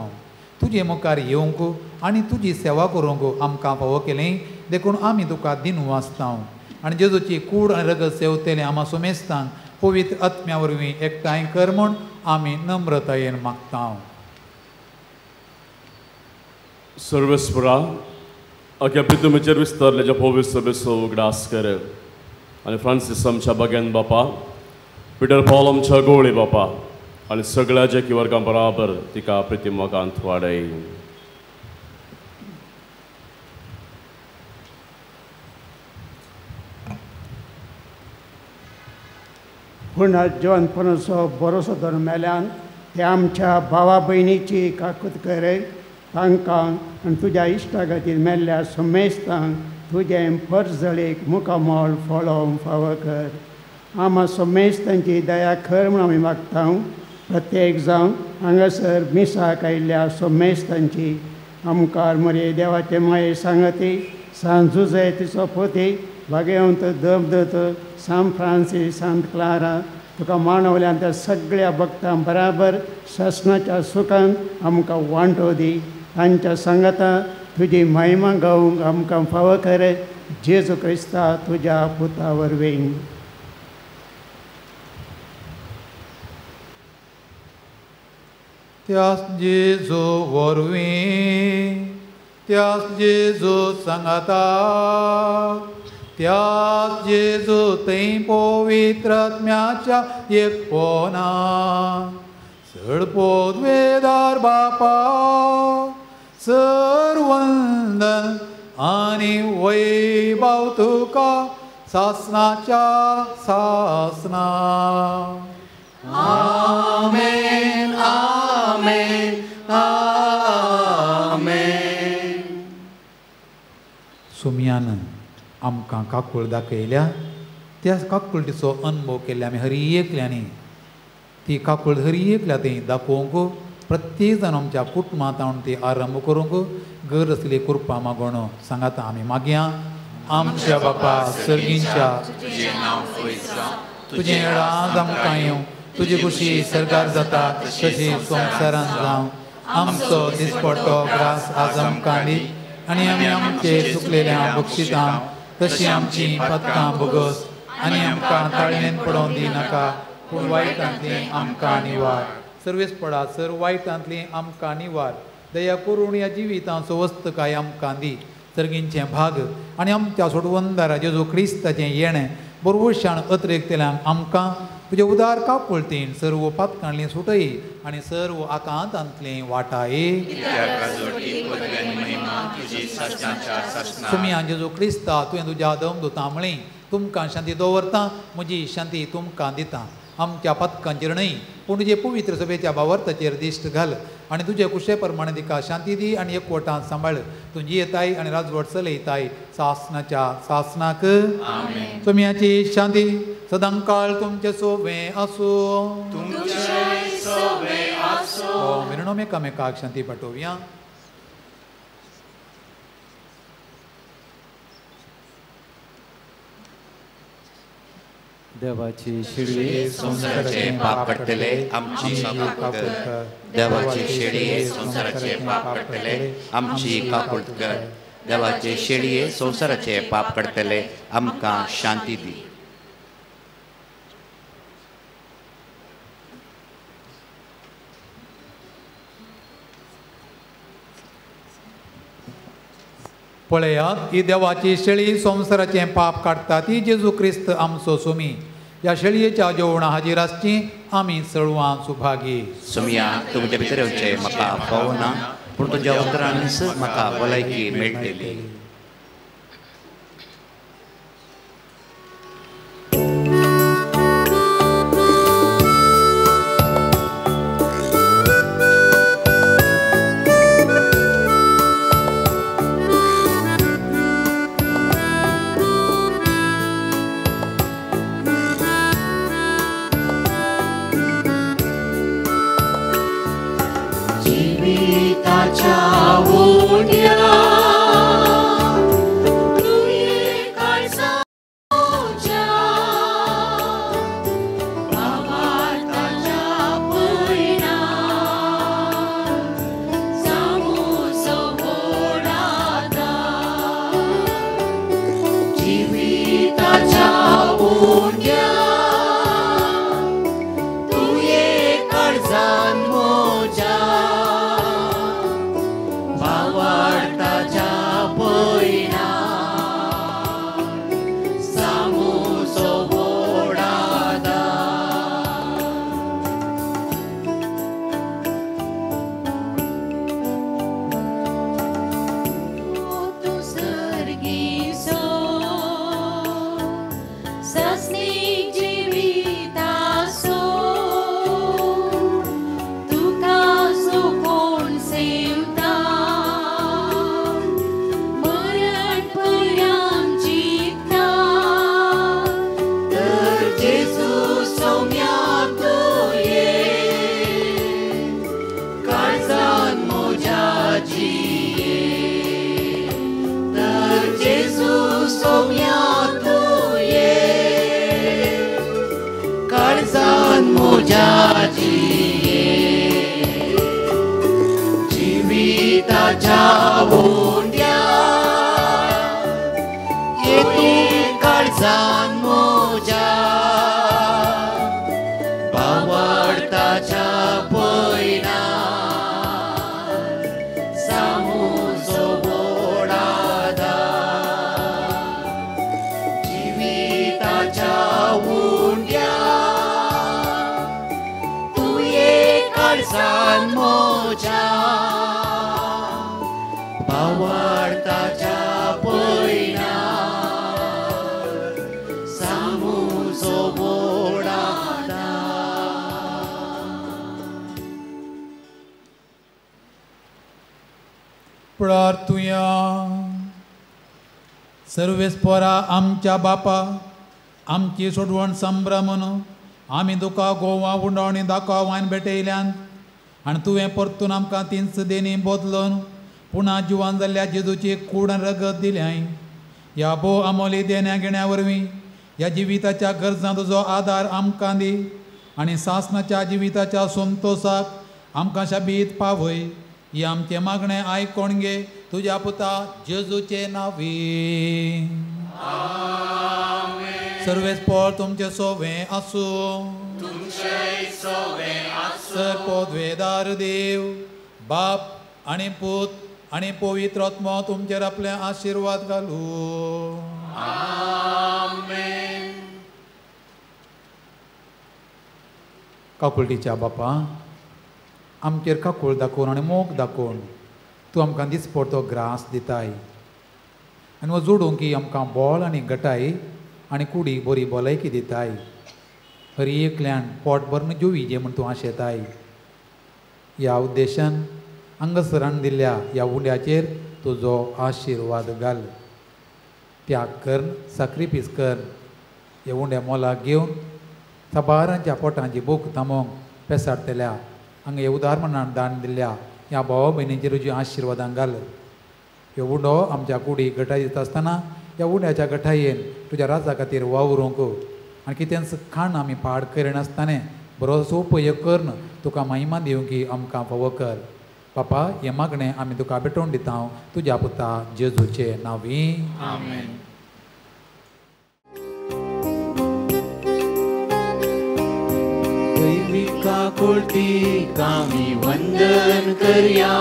तुजे मुखार येवंक आनी तुजी सेवा करूंक आमकां फावो केलें देखून आमी तुका दिन वाचता आनी जेजूची कूड आनी रगत सेवतलें आमा सुमेस्तांक पवित्र आत्म्या वरवीं एकठांय कर म्हूण आमी नम्रतायेन मागता. सर्वेस्परा अख्या पितुमेचेर विस्तारल्याच्या पवित्र सभेचो उगडास कर आनी फ्रांसीस आमच्या बागेन बापा, पिटर पॉल आमच्या गोळे बापा आनी सगळ्या जेकी वर्गां बराबर तिका प्रितीमोगांत वाडय. पूण जेवणपणाचो बरोसो धरून मेल्यान ते आमच्या भावा भयणीची काकूत कर, तांकां आनी तुज्या इश्टा खातीर मेल्ल्या समेस्तांक तुजें परजळेक मुखामोल फळोवंक फावो कर. आमा समेस्तांची दया कर म्हूण आमी मागता. प्रत्येक जावन हांगासर मिसाक आयिल्ल्या समेस्तांची आमकां मरे देवाचे माये सांगती सांजुजे तिचो पोती भाग्यवंत दबदत सान फ्रांसीस सांत क्लारा तुका मांडवल्यान त्या सगळ्या भक्तां बराबर शासनाच्या सुखांत आमकां वांटो दी. तांच्या सांगाता तुजी महिमा गावंक आमकां फावो कर. जेजू क्रिस्ता तुज्या पुता वरवीं. त्याच जेजू वरवीं, त्याच जेजू सांगाता, त्याच जेजू थंय पवित्र आत्म्याच्या एकपणा सडपोत वेदार बापा सर्वंदन आनी वैभव तुका सासनाच्या सासना. आमेन आमेन आमेन. सुमयान आमकां काकूळ दाखयल्या, त्या काकुळटीचो अनुभव केल्ल्या आमी हरी एकल्यांनी ती काकूळ हरी एकल्या थंय दाखोवंक प्रत्येक जाण आमच्या कुटुंबांत हाडून ती आरंभ करूंक गरज आसली कृपा मागोण सांगाता आमी मागया. आमच्या बापा सर्गींच्या तुझे येळांत आमकां येवं तुजी खुशी सरकार जाता तशी संवसारांत जावं आमचो दिसपट्टो ग्रास आज आमकां दी आनी आमी आमचे चुकलेल्यांक बक्षिता तशी आमची पदकां भोगस आनी आमकां ताळमेन पडोवन दी नाका पूण वायटांतली आमकां निवार सर्वेस पडा सर वायटांतली आमकां निवार दया करून ह्या जिवितांचो वस्त काय आमकां दी सर्गींचे भाग आनी आमच्या सोडवंदारा जेजू क्रिस्ताचें येणें बरोवशाण अतिरेकतेल्यांक आमकां तुजे उदार कापुळतीन सर्व पातकांतली सुटय आनी सर्व आकांतांतली वाटाय सुमया जेजू क्रिस्ता तुवें तुज्या दमदुतां म्हळें तुमकां शांती दवरता म्हजी शांती तुमकां दिता आमच्या पथकांचेर न्हय पूण तुजे पवित्र सभेच्या भावार्थाचेर दिश्ट घाल आनी तुजे कुशे प्रमाणे तिका शांती दी आनी एकवटान सांबाळ तुजी येताय आनी राजवट चलयताय सासनाच्या सासनाक तुमयाची शांती सदांकाळ तुमचे सोबे आसूं मिरणो मेकामेकाक शांती पाठोवया देवाची शिडी संसाराचे पाप काडटले आमची काकुळट कर देवाची शिडी संसाराचे पाप काडटले आमची काकुळट कर देवाचे शिडये संसाराचे पाप काडटले आमकां शांती दी पळयात ही देवाची शेळी संसाराचे पाप काडटा ती जेजू क्रिस्त आमचो सुमी ह्या शेळयेच्या जेवणा हाजीर आसची आमी चळवां सुभागी सुमया तुमचे भितर येवचे म्हाका पावना पूण तुज्या उतरांनीच म्हाका भलायकी मेळटली प्रार्थुया सर्वेस्परा आमच्या बापा आमची सोडवण संभ्रमन आमी तुका गोवा उंडवणी दाखोवान भेटयल्यान आनी तुवें परतून आमकां तीनच देनी बदलून पुना जिवान जाल्ल्या जेजूची कूड रगत दिल्याय ह्या भोव अमोली देण्या घेण्या वरवीं ह्या जिविताच्या गरजांचो जो आदार आमकां दी आनी सासणाच्या जिविताच्या संतोषाक आमकां शाबीत पावय. ही आमचें मागणें आयकोण घे तुज्या पुता जेजूचे नांवी. सर्वेस्पर तुमचे सोवें आसूं. सर्पोद्वेदार देव बाप आनी पूत आनी पवित्र आत्मा तुमचेर आपले आशिर्वाद घालूं. काकुळटीच्या बापा आमचेर काकूळ दाखोवन आनी मोग दाखोवन तूं आमकां दिसपडतो ग्रास दिताय आनी हो जोडूंक की आमकां बोल आनी गटाय आनी कुडी बरी भलायकी दिताय. हर एकल्यान पोट भरून जेवी म्हूण तूं आशेताय. ह्या उद्देशान हांगासरान दिल्ल्या ह्या उंड्याचेर तुजो आशिर्वाद घाल. त्याग कर, सॅक्रिफीस कर. हे उंड्या मोलाक घेवन साबारांच्या पोटांची भूक थांबोवंक पेसाडटल्या हांगा हे उदारमणान दान दिल्ल्या ह्या भावा भयणींचेर तुजी आशिर्वादां घाल. ह्यो उंडो आमच्या कुडी गटाय दिता आसतना ह्या उंड्याच्या गठायेन तुज्या राजा खातीर वावरूंक आनी कितेंच खाण आमी पाड करिनासतना बरोसो उपयोग करन तुका महिमा दिवंक की आमकां फावो कर. बापा हें मागणें आमी तुका भेटोवन दिता तुज्या पुता जेजूचे नांवी. आमेन. दैविका कुळतीक आमी वंदन करया.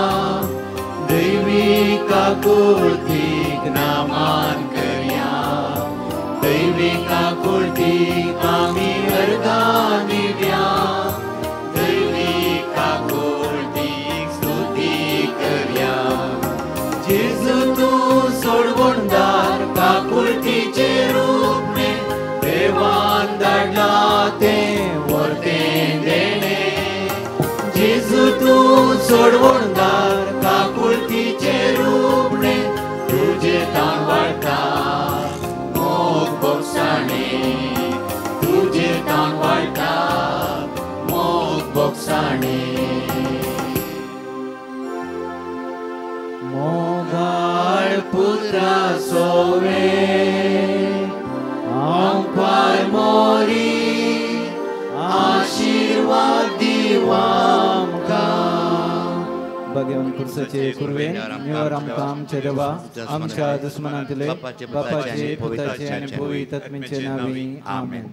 दैविका कुळतीक नामान करया. दैविका कुळतीक आमी अर्घां दिवया. दैविका कुळतीक स्तुती करया. जेजू तूं सोडवणदार काकुळटीचे रूपणे देवान धाडला तें वर्तें देणे. जेजू तूं सोडवणदार काकुळटीचे रूपणे तुजे ताण वाडटा मोग बोगसाणे. तुजे ताण वाडटा मोग बोगसाणे. मोगाळ पुत्रा सोवे आमकां मोरी आशीर्वाद दिव आमकां. भगवान पुरुषाचे कुरवेन निवर आमकां आमचे देवा आमच्या दुस्मनांतले बापाचे पुताचे आनी पवित्र आत्म्याचे नांवी. आमेन.